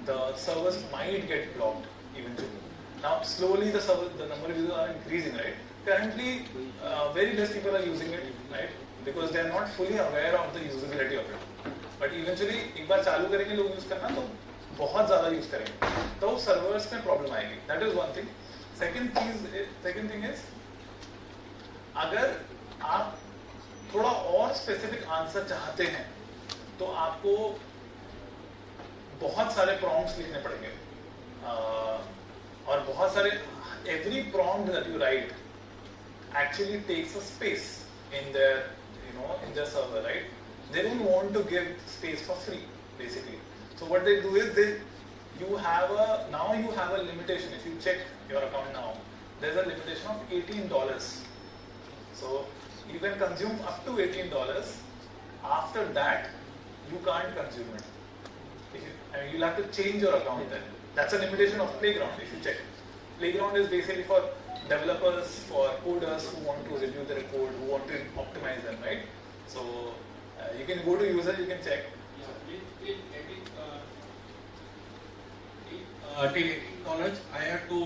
the servers might get blocked eventually. Now slowly the number of users are increasing, right? Currently, very less people are using it, right? Because they are not fully aware of the usability of it. But eventually, एक बार चालू करेंगे लोग use करना तो बहुत ज़्यादा use करेंगे, तो servers में problem आएगी. That is one thing. Second thing is, अगर आप थोड़ा और specific answer चाहते हैं, तो आपको बहुत सारे prompts लिखने पड़ेंगे. और बहुत सारे every prompt that you write actually takes a space in their server, right? They don't want to give space for free, basically. So what they do is you have a limitation. If you check your account now, there's a limitation of $18. So you can consume up to $18. After that, you can't consume it. You'll have to change your account then. That's a limitation of Playground, if you check. Playground is basically for developers, for coders who want to review their code, who want to optimize them, right? So you can go to user, you can check. $18, I have to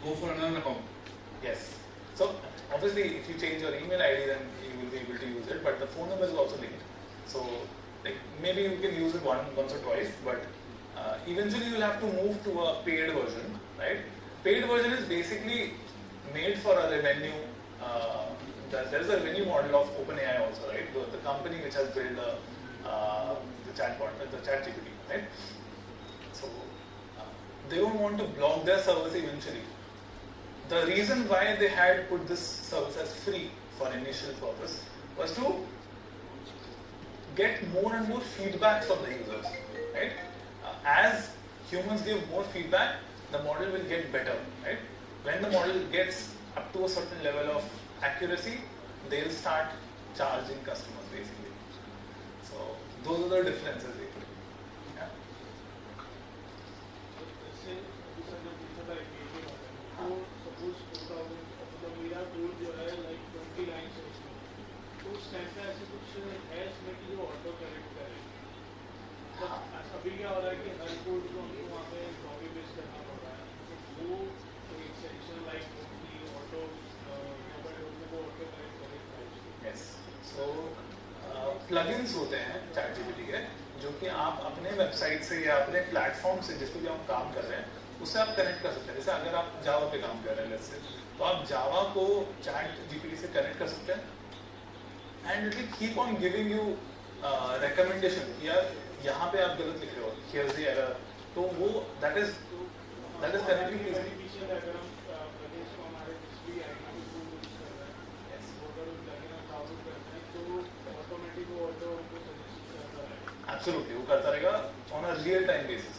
go for another account. Yes. So obviously, if you change your email ID, then you will be able to use it. But the phone number is also linked. So like maybe you can use it once or twice, but eventually you will have to move to a paid version, right? Paid version is basically made for a revenue. There is a revenue model of OpenAI also, right? The company which has built the chatbot, the ChatGPT, right? So they don't want to block their service eventually. The reason why they had put this service as free for initial purpose was to get more and more feedback from the users, right? As humans give more feedback, the model will get better, right? When the model gets up to a certain level of accuracy, they'll start charging customers, basically. So those are the differences. Yeah? Suppose 2000 मेरा code जो है like 20 lines है उसमें, तो उस time पे ऐसे कुछ है इसमें कि जो ऑटो करेक्ट करे. अभी क्या हो रहा है कि हर कोड को हमको वहाँ पे कॉपी पेस्ट करना पड़ रहा है, तो वो एक्सटेंशन लाइक ऑटो वो ऑटो करेक्ट करेगा. Yes. So plugins होते हैं ChatGPT के, जो कि आप अपने वेबसाइट से या अपने प्लेटफॉर्म से जिस पे भी आप काम कर रहे हैं उससे आप कनेक्ट कर सकते हैं. जैसे अगर आप जावा पे काम कर रहे हैं लेट्स से, तो आप जावा को ChatGPT से कनेक्ट कर सकते हैं and it will keep on giving you recommendation. यार यहाँ पे आप गलत लिख रहे हो, हियर्स द एरर. तो वो दैट इज करेक्टली बेनिफिशियल अगर हम प्लगइन्स को हमारे जिस भी आइटम को यूज कर रहे हैं, अगर उस प्लगइन हम डाउनलोड करते हैं तो ऑटोमेटिक वो ऑटो हमको सजेशन करता है. एब्सोल्युटली वो करता रहेगा on a real time basis.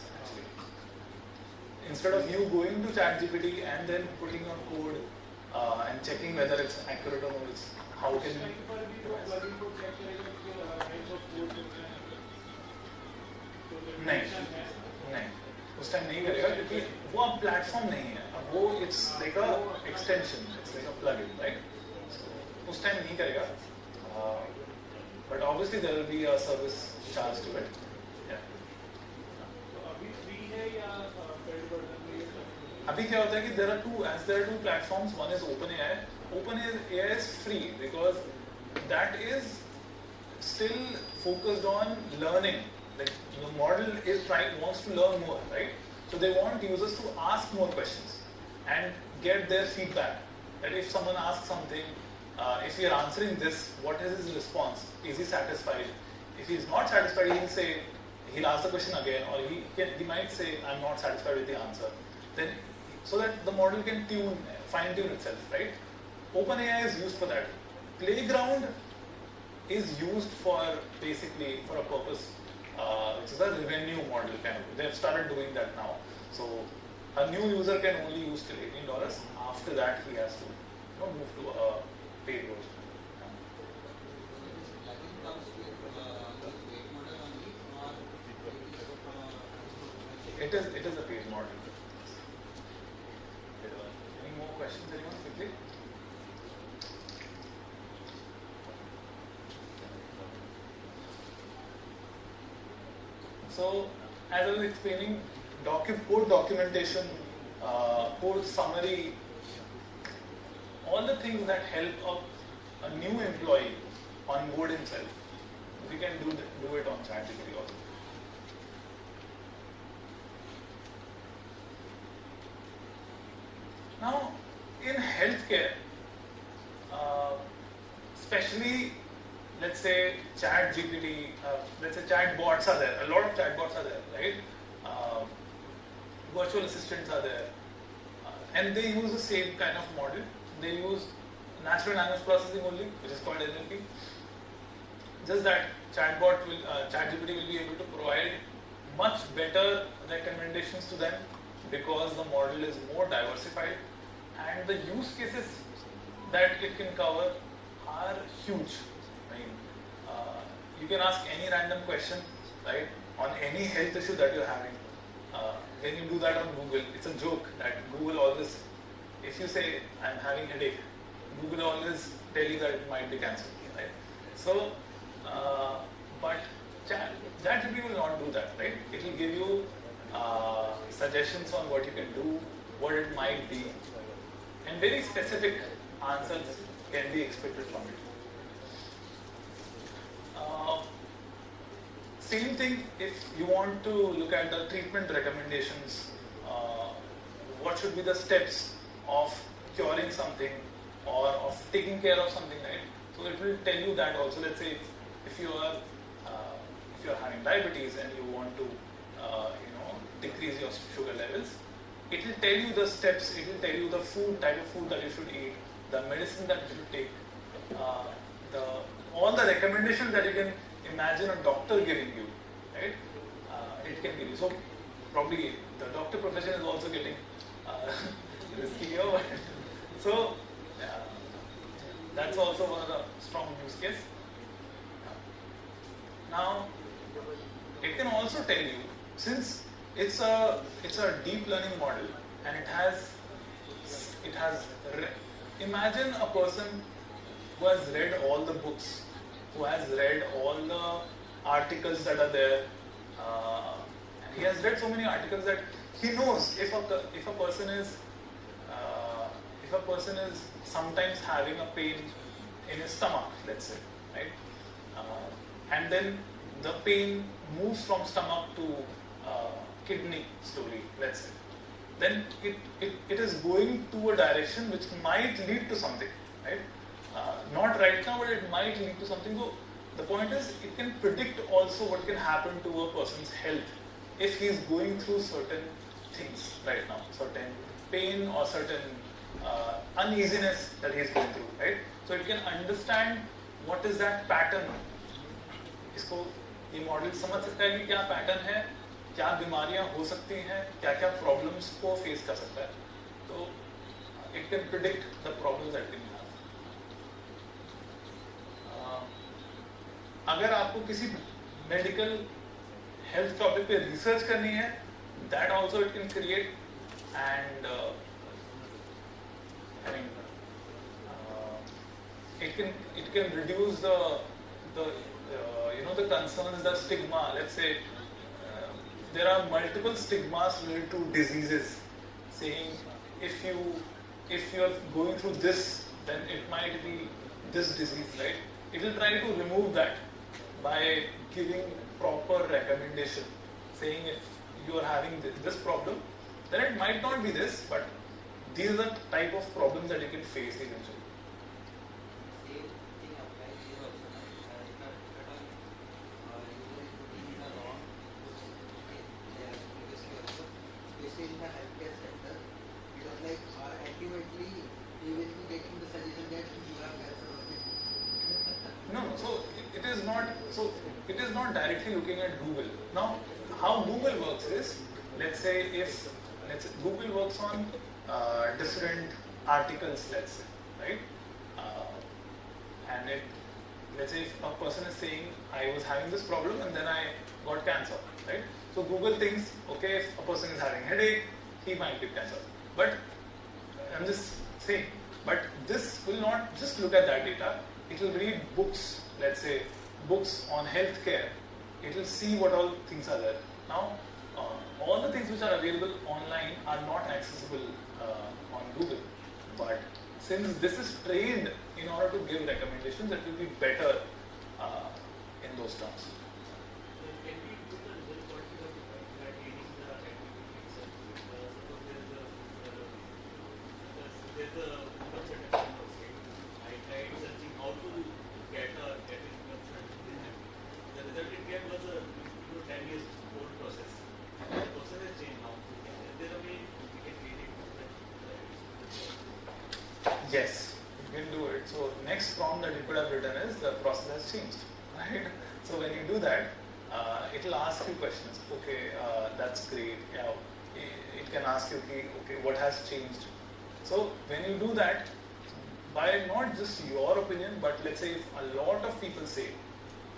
Instead of you going to ChatGPT and then putting your code and checking whether it's accurate or not, how can you? नहीं, उस टाइम नहीं करेगा क्योंकि वो अब प्लेटफॉर्म नहीं है. अब वो it's like a extension, it's like a plugin, right? So उस टाइम नहीं करेगा. But obviously there will be a service charge to it. Yeah. अभी फ्री है या अभी क्या होता है कि there are two platforms. One is OpenAI. OpenAI is free because that is still focused on learning. Like the model wants to learn more, right? So they want users to ask more questions and get their feedback. That if someone asks something, if we are answering this, what is his response? Is he satisfied? If he is not satisfied, he'll ask the question again, or he might say, I'm not satisfied with the answer. Then so that the model can fine tune itself, right? OpenAI is used for that. Playground is used for basically for a purpose, which is a revenue model kind of. They have started doing that now. So a new user can only use till $18. After that, he has to move to a paid version. It is a paid model. Any more questions, anyone, quickly? So, as I was explaining, code documentation, code summary, all the things that help a new employee onboard himself, we can do it on ChatGPT also. Now, in healthcare, especially, let's say ChatGPT, let's say chatbots are there. A lot of chatbots are there, right? Virtual assistants are there, and they use the same kind of model. They use natural language processing only, which is called NLP. Just that ChatGPT will be able to provide much better recommendations to them because the model is more diversified, and the use cases that it can cover are huge. I mean, you can ask any random question, right, on any health issue that you're having. When you do that on Google, it's a joke that Google always, if you say I'm having headache, Google always tell you that it might be cancer, right? So, but ChatGPT will not do that, right? It will give you suggestions on what you can do, what it might be, and very specific answers can be expected from it. Same thing if you want to look at the treatment recommendations, what should be the steps of curing something or of taking care of something, right? So it will tell you that also. Let's say if you are having diabetes and you want to decrease your sugar levels, it will tell you the steps, it will tell you the type of food that you should eat, the medicine that you should take, all the recommendations that you can imagine a doctor giving you, right? It can give you. So probably the doctor profession is also getting risky here. So that's also one of the strong use case. Now it can also tell you, since it's a deep learning model and imagine a person who has read all the books, who has read all the articles that are there, and he has read so many articles that he knows if a person is sometimes having a pain in his stomach, let's say, right, and then the pain moves from stomach to kidney slowly, let's say, then it is going to a direction which might lead to something, right? Not right now, but it might lead to something. So the point is, it can predict also what can happen to a person's health if he is going through certain things right now, certain pain or certain uneasiness that he is going through, right? So it can understand what is that pattern. इसको ये model समझ सकता है कि क्या pattern है, क्या बीमारियां हो सकती हैं, क्या क्या प्रॉब्लम्स को फेस कर सकता है. तो it can predict the problems that we have. अगर आपको किसी मेडिकल हेल्थ टॉपिक पे रिसर्च करनी है, that also it can create, and it can reduce the concerns, the stigma. Let's say there are multiple stigmas related to diseases, saying if you are going through this, then it might be this disease, right? It will try to remove that by giving proper recommendation, saying if you are having this problem, then it might not be this, but these are the type of problems that you can face eventually. In the healthcare sector, is not, so it is not directly looking at Google. Now, how Google works is, let's say Google works on different articles, let's say, right? And let's say if a person is saying, I was having this problem and then I got cancer, right? So Google thinks, okay, if a person is having headache, he might get cancer. But I'm just saying, but this will not just look at that data. It will read books, let's say books on healthcare. It will see what all things are there. Now, all the things which are available online are not accessible on Google. But since this is trained in order to give recommendations, it will be better in those terms. Can we do the result particular that reading the activity itself? Suppose there's a income certificate of state. I tried searching how to get an income certificate. The result it gave was a 10 years old process. The process has changed now. Is there a way we can read it? Yes, you can do it. So next prompt that you could have written is the process has changed, right? So when you do that, it will ask you questions. Okay, that's great. Yeah, it can ask you, okay, what has changed? So when you do that, by not just your opinion, but let's say if a lot of people say,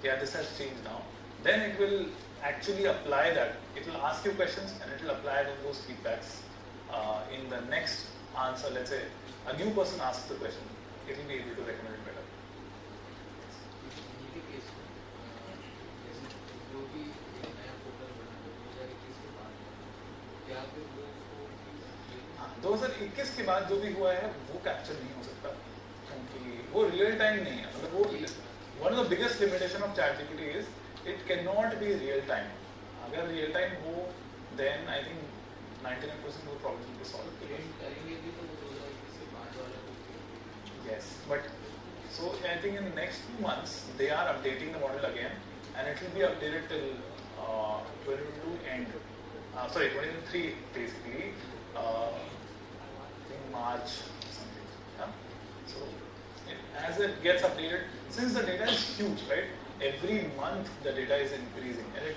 yeah, this has changed now, then it will actually apply that. It will ask you questions and it will apply those feedbacks in the next answer. Let's say a new person asks the question, it will be able to recommend it better. दो हजार 21 के बाद जो भी हुआ है वो capture नहीं हो सकता क्योंकि वो रियल टाइम नहीं है मतलब वो one of the biggest limitation of ChatGPT is it can not be real time अगर रियल टाइम हो देन आई थिंक 99% वो प्रॉब्लम को सॉल्व करेगा yes but so I think in the next 2 months they are updating the model again and it will be updated till 2022 end 2023 basically March something. Yeah? So as it gets updated, since the data is huge, right? Every month the data is increasing, and it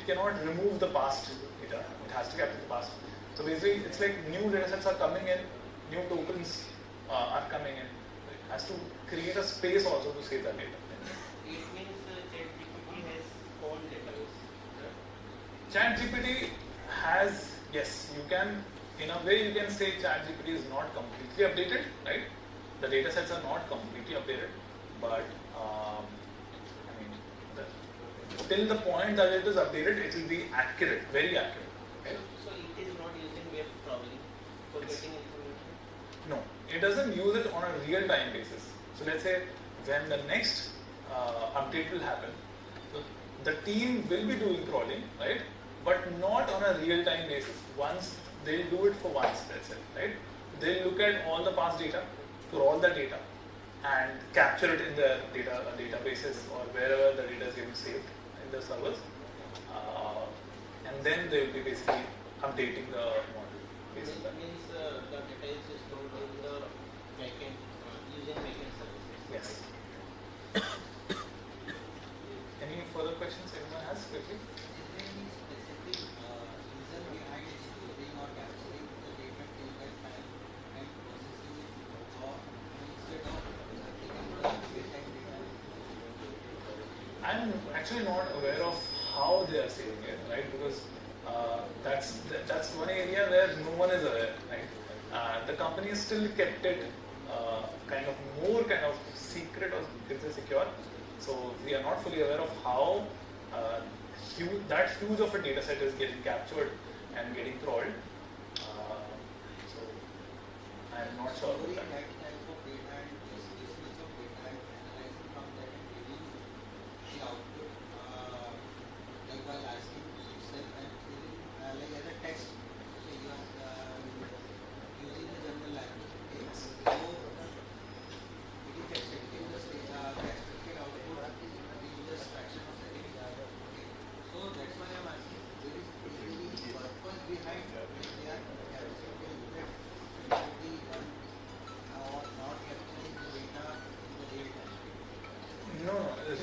cannot remove the past data. It has to capture the past. So basically, it's like new data sets are coming in, new tokens are coming in. It has to create a space also to save that data. It means ChatGPT has own database. ChatGPT has, yes, you can. In a way, you can say ChatGPT is not completely updated, right? The data sets are not completely updated, but I mean, till the point that it is updated, it will be accurate, very accurate. Okay? So it is not using web crawling for getting information? No, it doesn't use it on a real-time basis. So let's say when the next update will happen, so the team will be doing crawling, right? But not on a real-time basis. Once they'll do it for once, that's it, right? They'll look at all the past data, crawl the data, and capture it in the databases or wherever the data is getting saved in the servers, and then they will be basically updating the model. It means the data is stored in the backend using backend services. Yes. Any further questions anyone has quickly? I'm actually not aware of how they are saving it, right? Because that's one area where no one is aware, right? The company has still kept it kind of secret or secure. So we are not fully aware of how that huge of a data set is getting captured and getting crawled. So I'm not sure about that.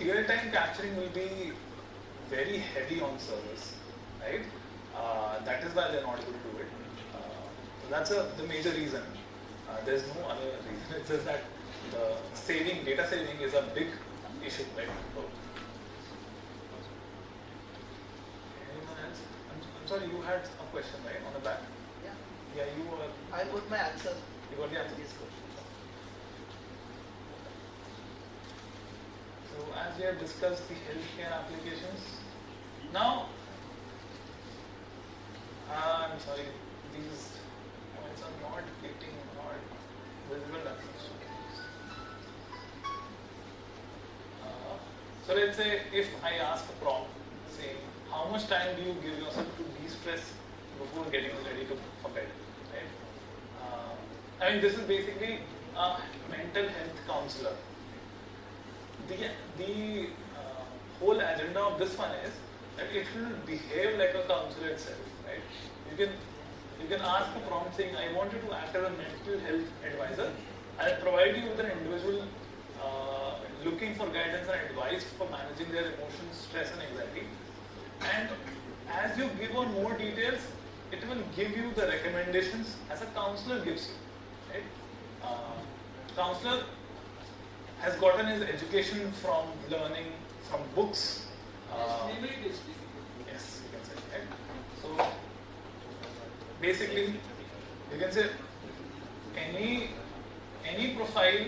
real-time capturing will be very heavy on servers, right? That is why they're not able to do it. So that's the major reason. There's no other reason. It's just that the data saving is a big issue, right? So, anyone else? I'm sorry, you had a question, right, on the back? Yeah. Yeah, you were. I got my answer. You got the answer? This question. So as we have discussed the healthcare applications, now I'm sorry, these points are not getting not visible as much. So let's say if I ask a prompt saying how much time do you give yourself to de-stress before getting ready for bed, right? I mean, this is basically a mental health counselor. The whole agenda of this one is that it will behave like a counselor itself, right? You can ask a prompt saying, I want you to act as a mental health advisor. I'll provide you with an individual looking for guidance and advice for managing their emotions, stress and anxiety. And as you give on more details, it will give you the recommendations as a counselor gives you, right? Counselor has gotten his education from learning from books. Memory based basically. Yes, you can say, right? So basically, you can say any profile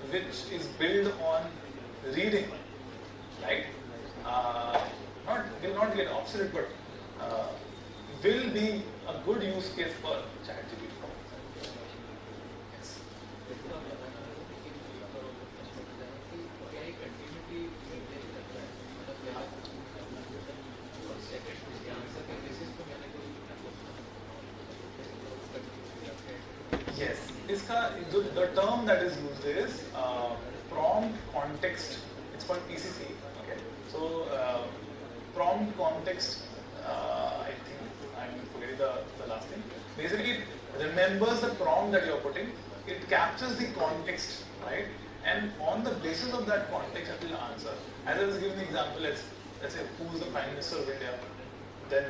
which is built on reading, right? Will not get obsolete, but will be a good use case for ChatGPT. Yes. Yes, the term that is used is prompt context. It's called PCC. Okay, so prompt context. I think I'm forgetting the last thing. Basically, it remembers the prompt that you're putting. It captures the context, right? And on the basis of that context, it will answer. As I was giving the example, let's say who is the Prime Minister of India, then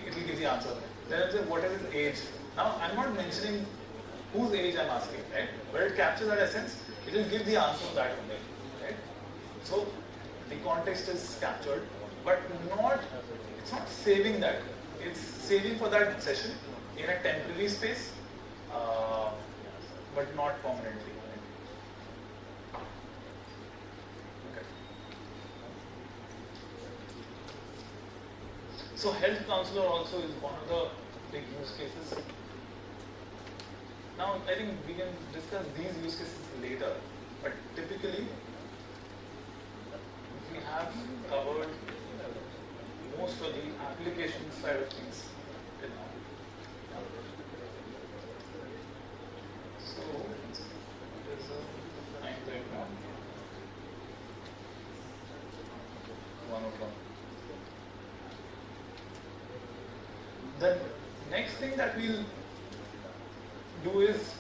it will give the answer. Then I'll say what is his age. Now I'm not mentioning whose age I'm asking, right? But it captures that essence, it will give the answer of that only, right? So the context is captured, but it's not saving that. It's saving for that session in a temporary space, but not permanently. Okay. So health counselor also is one of the big use cases. Now, I think we can discuss these use cases later, but typically, we have covered most of the application side of things till now. So, there's a time right now. 1 o'clock. The next thing that we'll do is,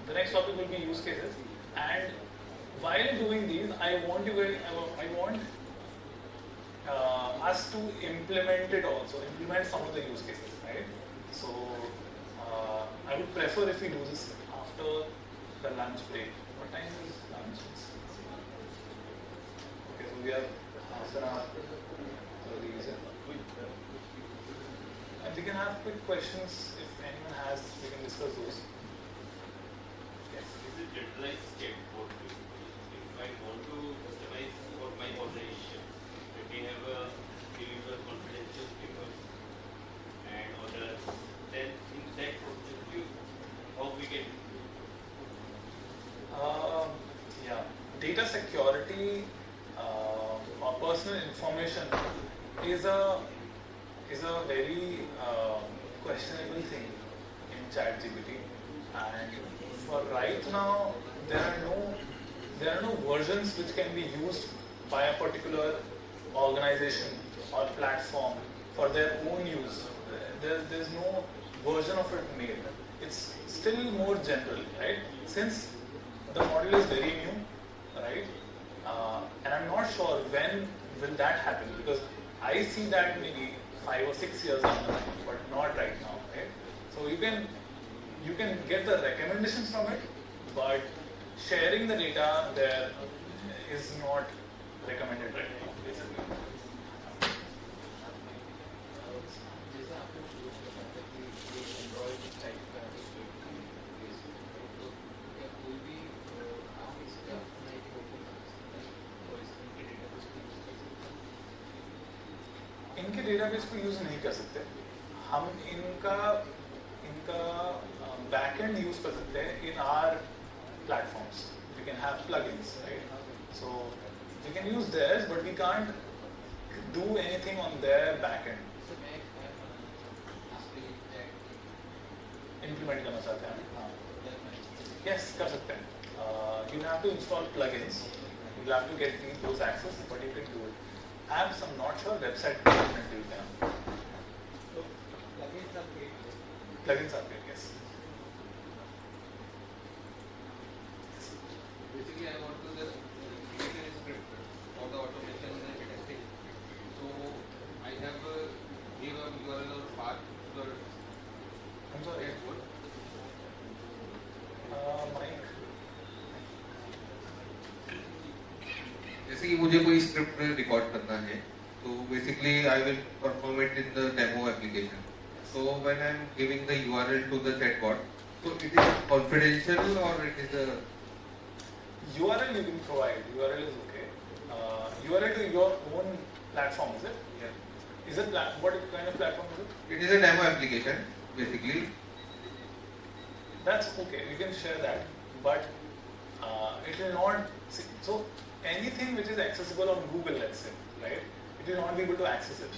the next topic will be use cases, and while doing these, I want us to implement it also, implement some of the use cases, right? So I would prefer if we do this after the lunch break. What time is lunch? Okay, so we have half an hour. And we can have quick questions if anyone has, we can discuss those. Yes. Is it generalized chatbot? If I want to customize for my organization, let me have a individual confidential papers and orders, then in that process, how we can yeah, data security or personal information is a very questionable thing in ChatGPT, and for right now there are no versions which can be used by a particular organization or platform for their own use. There's no version of it made. It's still more general, right? Since the model is very new, right? And I'm not sure when will that happen, because I see that maybe 5 or 6 years down the line, but not right now, right? So you can get the recommendations from it, but sharing the data there is not recommended right now, basically. जैसे आपने शुरू में बताया था कि ये Android type का तो क्या कोई भी आप इसका अपना एक ओपन कर सकते हैं और इसके डेटाबेस को यूज कर सकते हैं? इनके डेटाबेस को यूज नहीं कर सकते, हम इनका बैकएंड यूज कर सकते हैं in our platforms. We can have plugins, right? So we can use theirs, but we can't do anything on their backend. जैसे मैं एक ऐप बनाना चाहता हूँ जिसपे Implement करना चाहते हैं, हाँ. Yes, कर सकते हैं. You have to install plugins. You have to get those access, but you can do it. Apps, I'm not sure. Website definitely you can. तो plugins are paid. Plugins are paid, yes. Basically, I want to just create a script for the automation and testing. So I have give a URL or path to the I'm sorry. dashboard. Mike. जैसे कि मुझे कोई script record करना है तो basically I will perform it in the demo application. So when I am giving the URL to the chatbot, so it is confidential or it is a URL you can provide. URL is okay. URL to your own platform, is it? yeah. Is it what kind of platform is it? It is a demo application basically. That's okay. You can share that, but it will not. So anything which is accessible on Google, let's say, right? It will not be able to access it.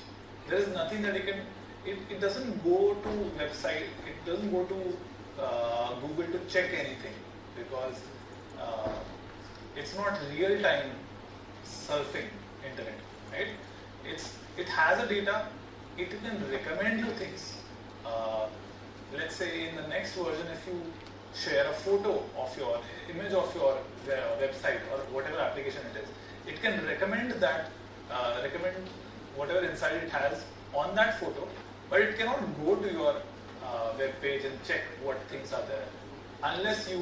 There is nothing that it can. It doesn't go to website. It doesn't go to Google to check anything, because it's not real time surfing internet, right? It has a data. It can recommend you things. Let's say in the next version, if you share a photo of your image of your website or whatever application it is, it can recommend that, recommend whatever insight it has on that photo, but it cannot go to your web page and check what things are there unless you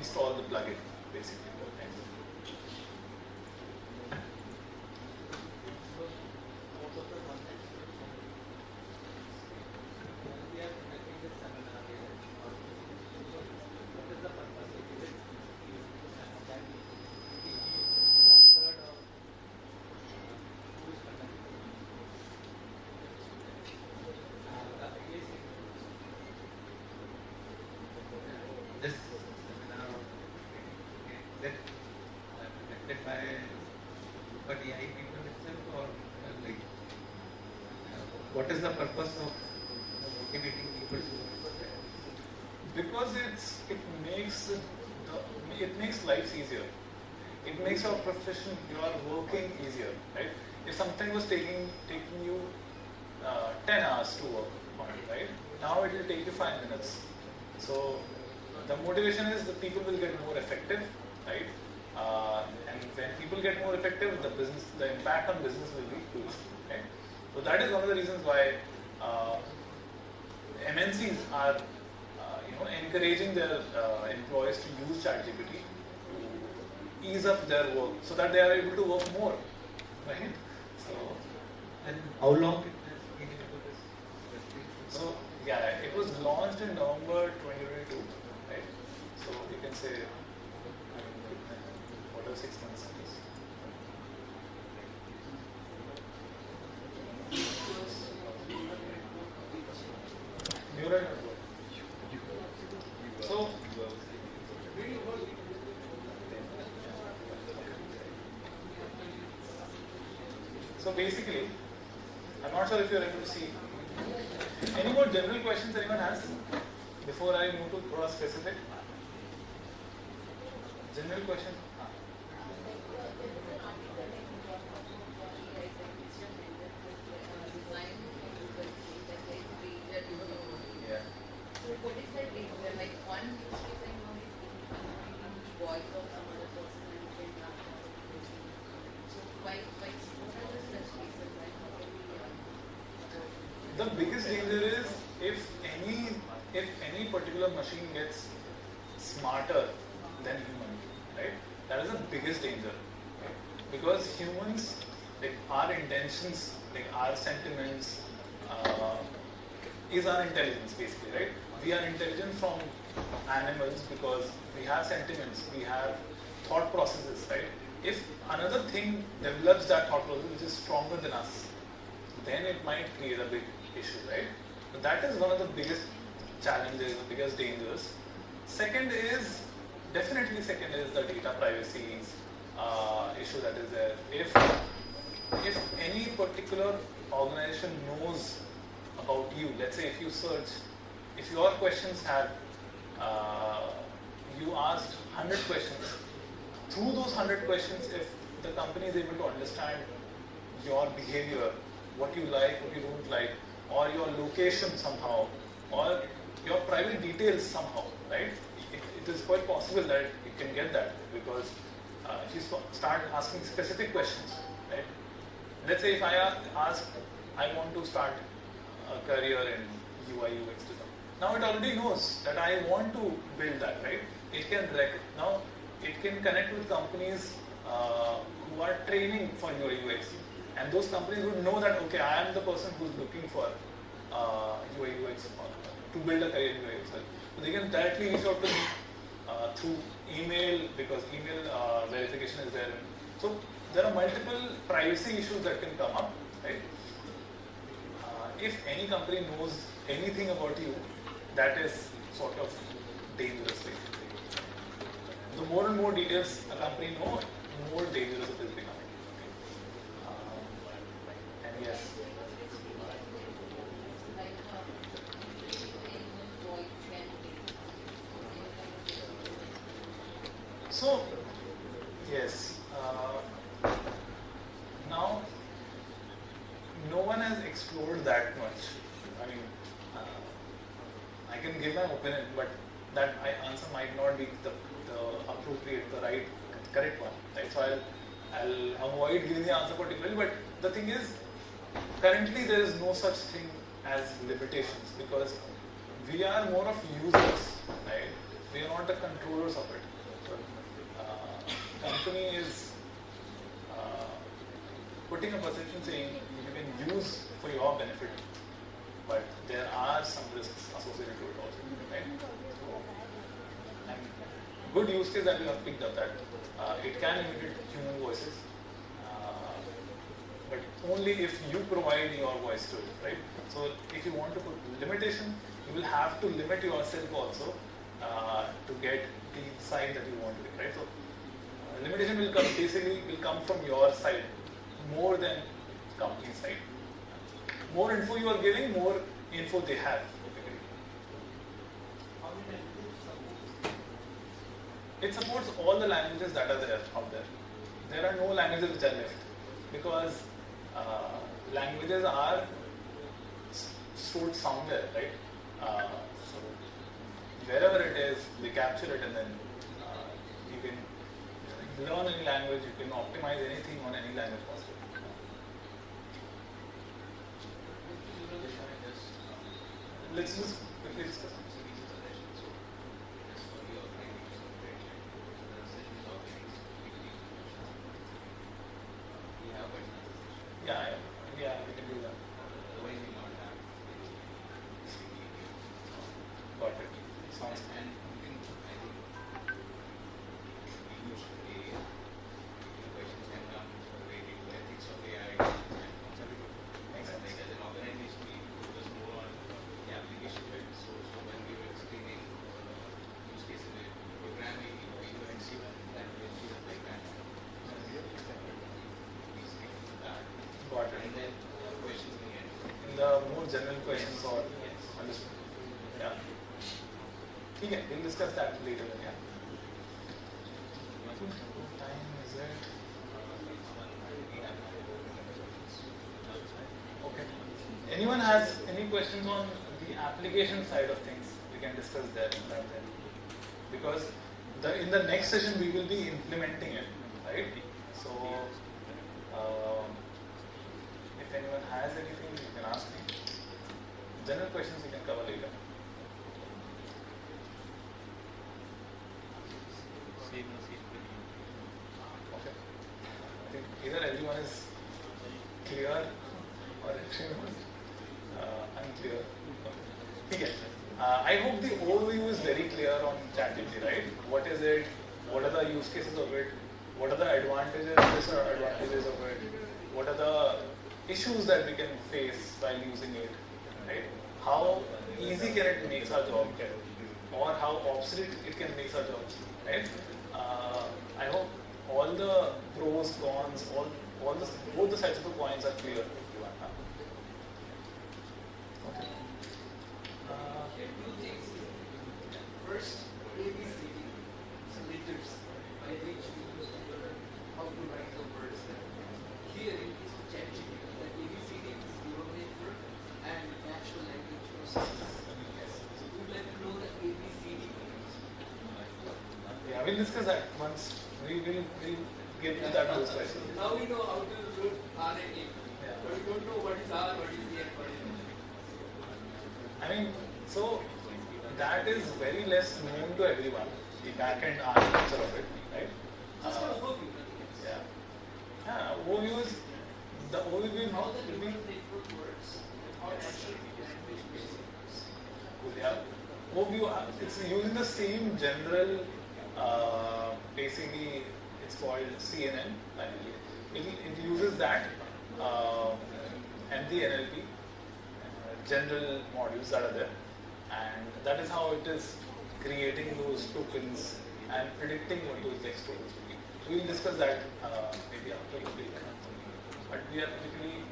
install the plugin, basically. This seminar conducted by AI people itself, or like what is the purpose of motivating people to? Because it makes lives easier. It makes your profession, your working easier, right? If something was taking you 10 hours to work on it, right? Now it will take you 5 minutes. So the motivation is that people will get more effective, right? And when people get more effective, the impact on business will be huge, right? So that is one of the reasons why MNCs are encouraging their employees to use ChatGPT to ease up their work so that they are able to work more, right? So, And how long it has been into this industry? so yeah, it was launched in November 2022, right? So you can say, what are 6 months at least. Neural network. So basically, I'm not sure if you're able to see. Any more general questions anyone has before I move to more specific? General question? Yeah. What is that data? Like one newspaper voice of some other person and then The biggest danger is if any particular machine gets smarter than human, right? That is the biggest danger, right? Because humans, like our intentions, like our sentiments, is our intelligence basically, right? We are intelligent from animals because we have sentiments, we have thought processes, right? If another thing develops that thought process which is stronger than us, then it might create a big issue, right? But that is one of the biggest challenges, the biggest dangers. Second is the data privacy issue that is there. If any particular organization knows about you, let's say if you search, if your questions have, you asked 100 questions, through those 100 questions, if the company is able to understand your behavior, what you like, what you don't like, or your location somehow, or your private details somehow, right? It is quite possible that you can get that because if you start asking specific questions, right? Let's say if I ask, I want to start a career in UI UX design. Now it already knows that I want to build that, right? It can now it can connect with companies who are training for UI UX, and those companies would know that okay, I am the person who's looking for UI UX to build a career in UI UX. So they can directly reach out to me through email because email verification is there. So there are multiple privacy issues that can come up, right? If any company knows anything about you, that is sort of dangerous basically. The more and more details a company knows, the more dangerous it is becoming. And yes. So, yes, now no one has explored that much. I mean, I can give my opinion, but that answer might not be the appropriate, the right, correct one. Right? So I'll avoid giving the answer particularly. But the thing is, currently there is no such thing as limitations because we are more of users, right? We are not the controllers of it. So, company is putting a perception saying you can use for your benefit, but there are some risks associated to it also, right? And good use case that we have picked up that it can imitate human voices, but only if you provide your voice to it, right? So if you want to put limitation, you will have to limit yourself also to get the insight that you want to get, right? So limitation will come from your side more than company side. More info you are giving, more info they have. It supports all the languages that are there out there. There are no languages which are left because languages are stored somewhere, right? So wherever it is, they capture it and then you can learn any language, you can optimize anything on any language possible. Let's just quickly discuss. Yeah, we can do that. Got it. Sounds good. General questions or understood. Yeah. Okay, we'll discuss that later then, yeah. What time is it? Okay. Anyone has any questions on the application side of things? We can discuss that then. Because in the next session we will be implementing it, right? So if anyone has anything, you can ask me. Okay. I think either everyone is clear or everyone is unclear. Okay. I hope the overview is very clear on ChatGPT, right? What is it? What are the use cases of it? What are the advantages, disadvantages of it? What are the issues that we can face while using it, right? How easy can it make our job, or how obsolete it can make our jobs, right? I hope all the pros, cons, both the sides of the coins are clear. Okay. Two things. First, ABCD, some letters by which we used to learn how to write the words. Here in case of ChatGPT, the ABCD is neural network and natural language processing. So we would like to know the ABCD. Yeah, we'll discuss that once we will get to that those questions. Now we know how to do R and A, but we don't know what is R, what is E, and what is N. I mean, so that is very less known to everyone, the back-end architecture of it, right? Just an overview. Yeah. Yeah, overview is, the overview How the will be, neural network works, how natural language works. yeah, overview, it's using the same general, basically, it's called CNN, I believe. It uses that, and the NLP, general modules that are there, and that is how it is creating those tokens and predicting what those next tokens will be. So we'll discuss that maybe after the break. But we are pretty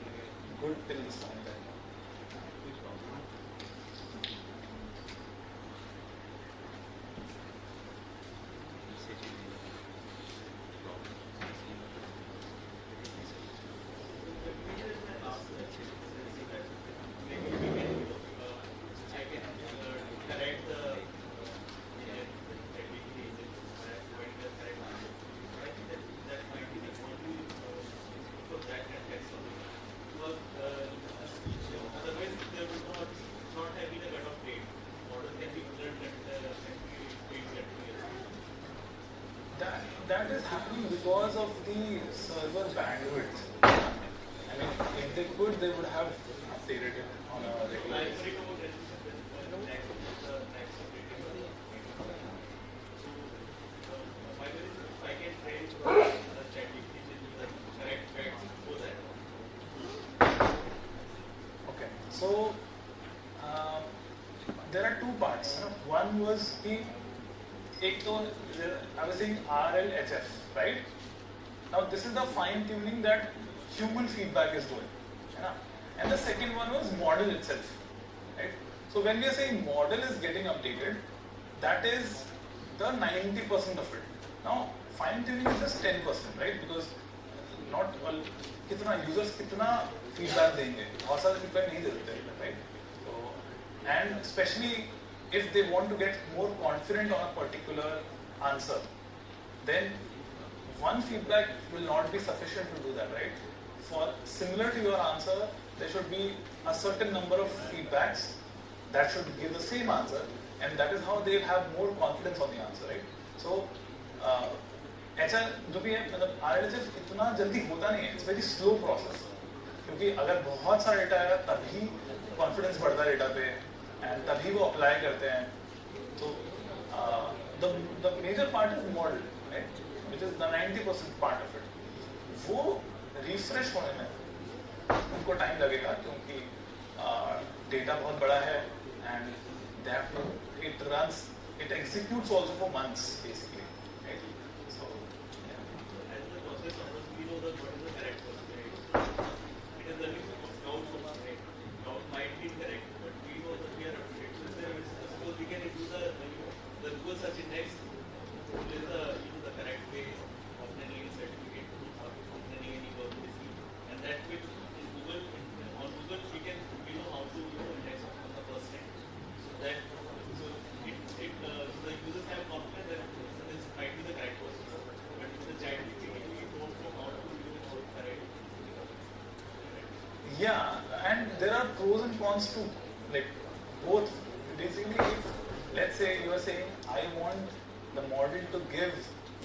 good till this point. That is happening because of the server bandwidth. I mean, if they could, they would have updated it on a regular basis. Okay, so there are two parts. One was the I was saying RLHF, right? Now this is the fine tuning that human feedback is doing. And the second one was model itself, right? So when we are saying model is getting updated, that is the 90% of it. Now fine tuning is just 10%, right? Because not all, कितना users कितना feedback देंगे, बहुत सारे feedback नहीं दे देते, right? So, and especially if they want to get more confident on a particular answer, then one feedback will not be sufficient to do that, right? For similar to your answer, there should be a certain number of feedbacks that should give the same answer, and that is how they have more confidence on the answer, right? So, ऐसा जो भी है मतलब RLHF इतना जल्दी होता नहीं है, it's very slow process. क्योंकि अगर बहुत सारा डेटा आएगा तभी confidence बढ़ता है डेटा पे, and तभी वो apply करते हैं. So, the major part is model, right? Which is the 90% part of it. वो refresh होने में उनको time लगेगा क्योंकि data बहुत बड़ा है and they have to, it executes also for months basically, right? So, yeah. As the process of we know that what is the correct person, right? It is the use of doubt so much, right? Doubt might be correct, but we know that we are up to it. So suppose we can do the Google search index, what is the correct way of obtaining any certificate, of obtaining any work receipt, and that which is Google, on Google we know how to index on the first name, so that so the users have confidence that this might be the correct person, but with the ChatGPT we don't know how to do it correct. Yeah, and there are pros and cons too. Like both. Basically, if let's say you are saying I want the model to give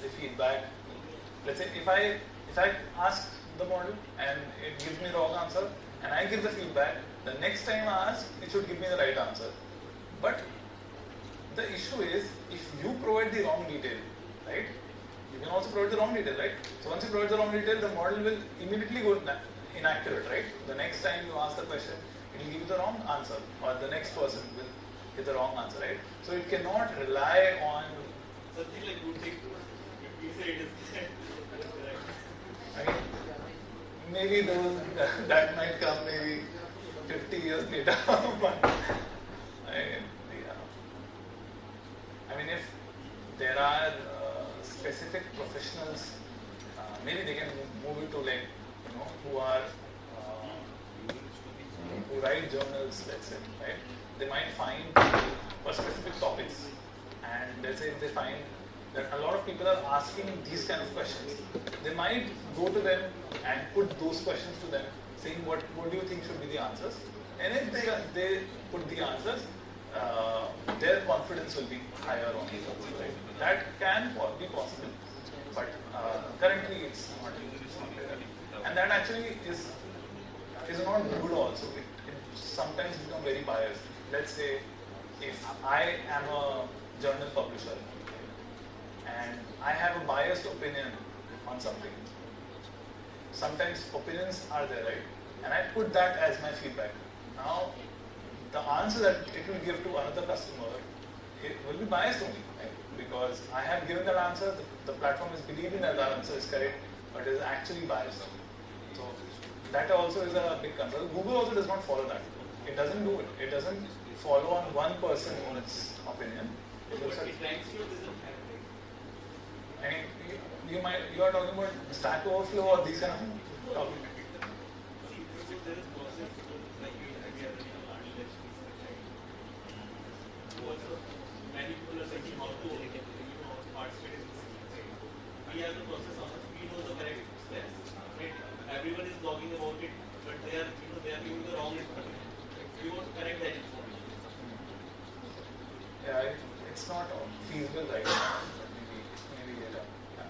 the feedback. Let's say if I ask the model and it gives me the wrong answer, and I give the feedback, the next time I ask, it should give me the right answer. But the issue is, if you provide the wrong detail, right? You can also provide the wrong detail, right? So once you provide the wrong detail, the model will immediately go inaccurate, right? The next time you ask the question, it will give you the wrong answer, or the next person will get the wrong answer, right? So it cannot rely on something like good thing. We say it is correct. I mean, maybe that might come maybe 50 years later, but I mean, if there are specific professionals, maybe they can move it to like, who are who write journals, let's say, right? They might find for specific topics, and let's say if they find that a lot of people are asking these kind of questions, they might go to them and put those questions to them, saying what do you think should be the answers, and if they put the answers, their confidence will be higher on these answers, right? That can be possible, but currently it's not like that. And that actually is not good also. It sometimes becomes very biased. Let's say if I am a journal publisher and I have a biased opinion on something, sometimes opinions are there, right? And I put that as my feedback. Now, the answer that it will give to another customer, it will be biased only, right? Because I have given that answer, the platform is believing that the answer is correct, but it is actually biased. So that also is a big concern. Google also does not follow that. It doesn't do it. It doesn't follow on one person's opinion. It looks at, I mean, you are talking about Stack Overflow or these kind of topics. Many people are thinking how to participate in this. We have the process on us. We know the correct steps. Right? Everyone is blogging about it, but they are giving the wrong information. We want to correct that information. Yeah, it's not feasible right now. Maybe later. Yeah.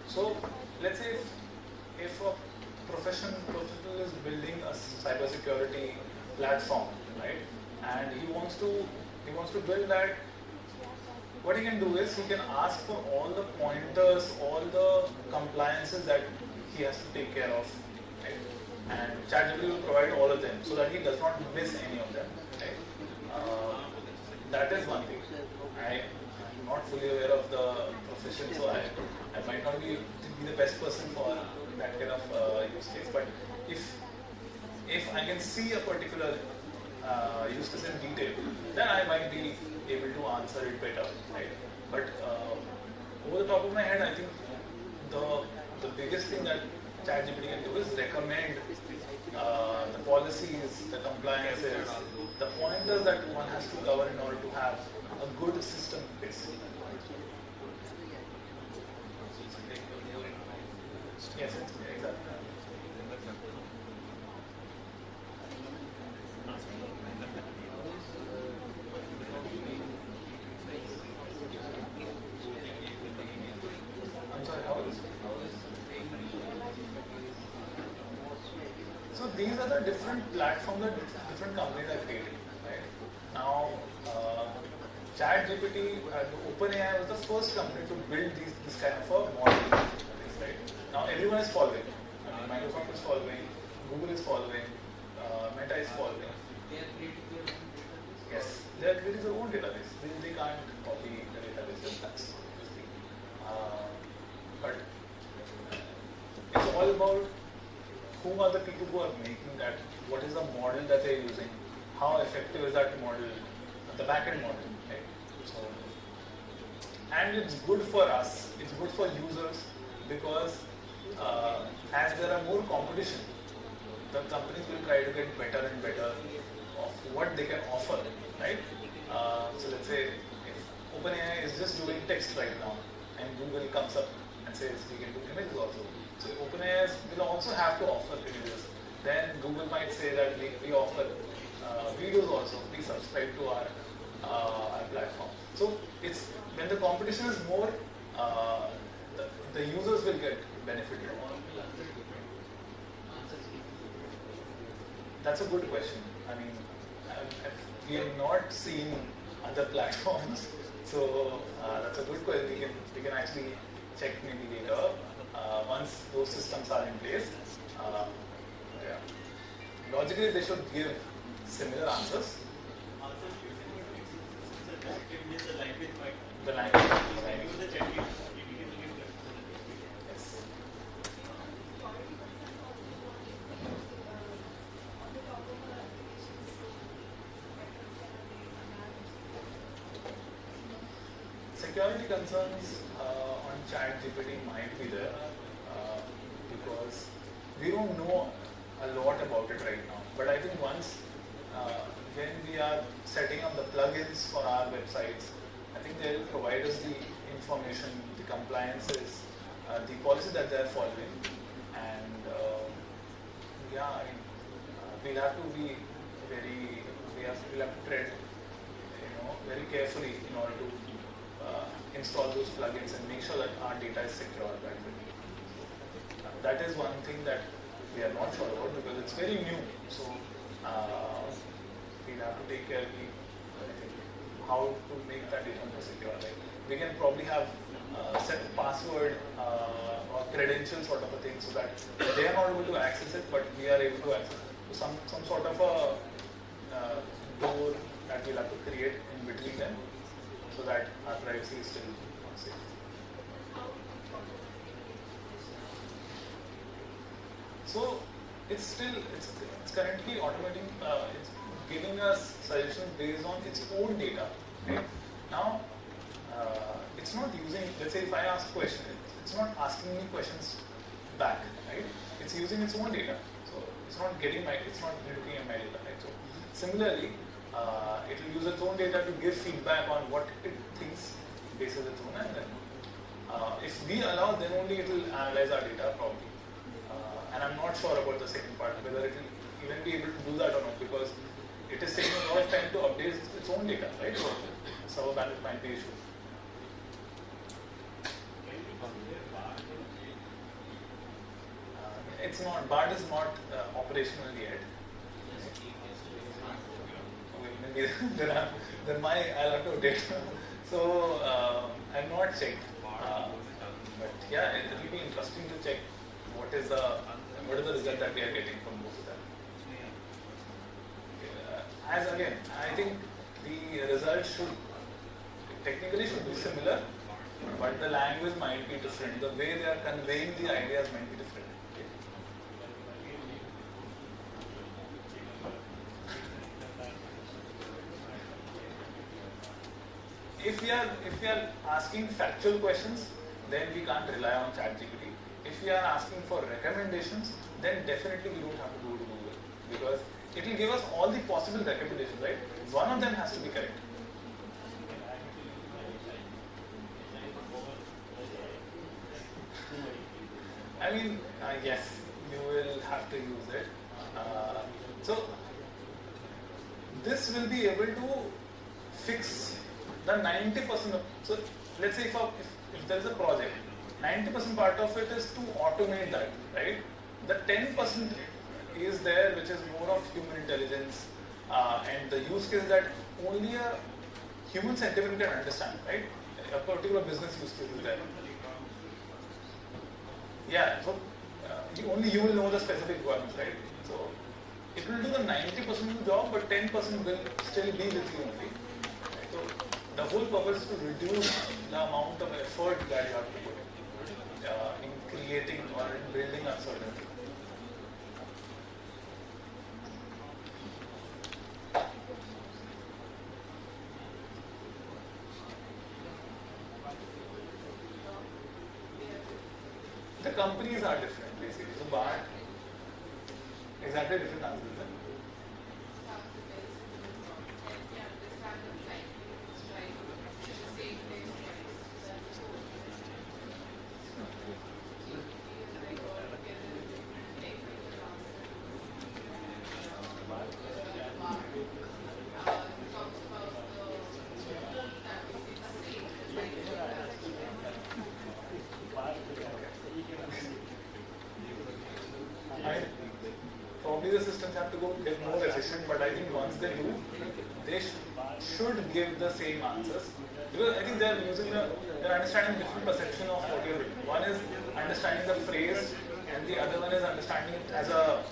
So let's say if a professional is building a cybersecurity platform, right, and he wants to build that, what he can do is he can ask for all the pointers, all the compliances that he has to take care of, right? And ChatGPT will provide all of them so that he does not miss any of them, right? That is one thing. I'm not fully aware of the profession, so I might not be the best person for that kind of use case. But if I can see a particular use case in detail, then I might be able to answer it better, right? But over the top of my head, I think the biggest thing that ChatGPT can do is recommend the policies, the compliances, the pointers that one has to cover in order to have a good system base. Yes, exactly. I'm sorry, how is it? So these are the different platforms that different companies are creating, right? Now, ChatGPT, OpenAI was the first company to build this kind of a model, right? Now everyone is following. I mean, Microsoft is following, Google is following, Meta is following. Yes, they are creating their own database. They can't copy the database. That's but it's all about who are the people who are making that, what is the model that they're using, how effective is that model, the backend model, right? So and it's good for us, it's good for users, because as there are more competition, the companies will try to get better and better of what they can offer, right? So let's say if OpenAI is just doing text right now, and Google comes up and says we can do images also. So OpenAI will also have to offer images. Then Google might say that we offer videos also. Please subscribe to our platform. So it's when the competition is more, the users will get benefited. That's a good question. I mean, we have not seen other platforms, so that's a good question. We can actually check maybe later once those systems are in place. Yeah. Logically, they should give similar answers. The language. Yes. Security concerns on ChatGPT might be there because we don't know a lot about it right now. But I think once when we are setting up the plugins for our websites, I think they will provide us the information, the compliances, the policy that they are following, and yeah, I mean, we'll have to be we'll have to tread, very carefully in order to install those plugins and make sure that our data is secure. That is one thing that we are not sure about because it's very new. So we'll have to take care of how to make that data more secure. Like we can probably have set a password or credential sort of a thing so that they are not able to access it, but we are able to access it. So some sort of a door that we'll have to create in between them so that our privacy is still safe. So it's currently automating, it's giving us suggestions based on its own data. Right? Now, it's not using, let's say if I ask a question, it's not asking me questions back, right? It's using its own data. So it's not looking at my data, right? So similarly, it will use its own data to give feedback on what it thinks based on its own, and then if we allow, then only it will analyze our data probably. And I'm not sure about the second part, whether it will even be able to do that or not, because it is taking a lot of time to update its own data, right? So server bandwidth might be issue. It's not, BART is not operational yet. Maybe then I'll have to update. So I've not checked, but yeah, it will be interesting to check what is the result that we are getting from both of them. As again, I think the result technically should be similar, but the language might be different. The way they are conveying the ideas might be different. If we are asking factual questions, then we can't rely on ChatGPT. If we are asking for recommendations, then definitely we don't have to go to Google, because it will give us all the possible recommendations, right? One of them has to be correct. I mean, yes, you will have to use it. So this will be able to fix the 90% of, so let's say if there is a project, 90% part of it is to automate that, right? The 10% is there, which is more of human intelligence and the use case that only a human sentiment can understand, right? A particular business use case is there. Yeah, so only you will know the specific ones, right? So it will do the 90% of the job, but 10% will still be with you only. Right? So the whole purpose is to reduce the amount of effort that you have to put in creating or in building uncertainty. companies are different basically. So bar exactly different answers. Probably the systems have to get more efficient, but I think once they do, they should give the same answers. Because I think they're understanding different perception of what you're doing. One is understanding the phrase, and the other one is understanding it as a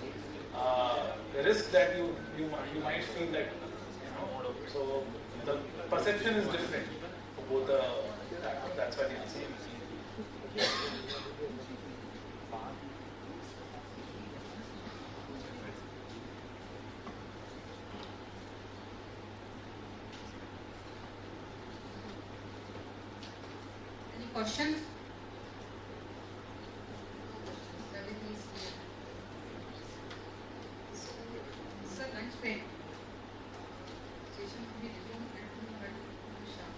risk that you might feel that, so the perception is different for both the platforms. That's why the answer is. Questions? Sir, next day, session will be resumed at 2:30 sharp.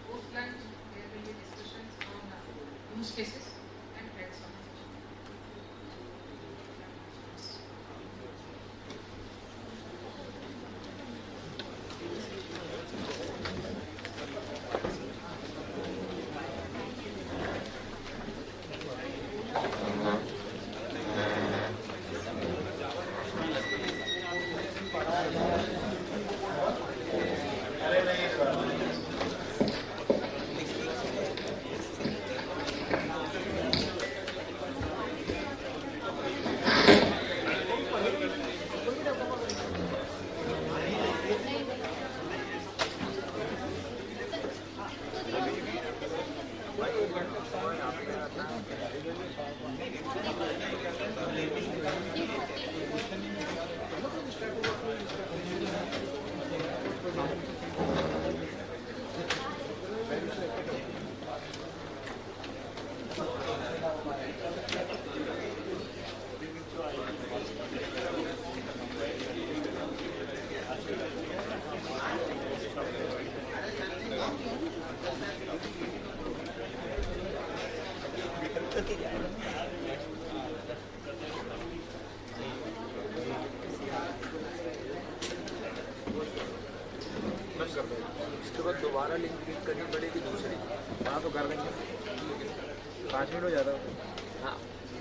Post lunch, there will be discussions on use cases and hands-on. उसके बाद दोबारा link click करनी पड़ेगी दूसरी। हाँ तो कर देंगे, 5 मिनट हो जाता है। हाँ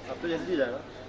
अब तो जल्दी हो जाएगा।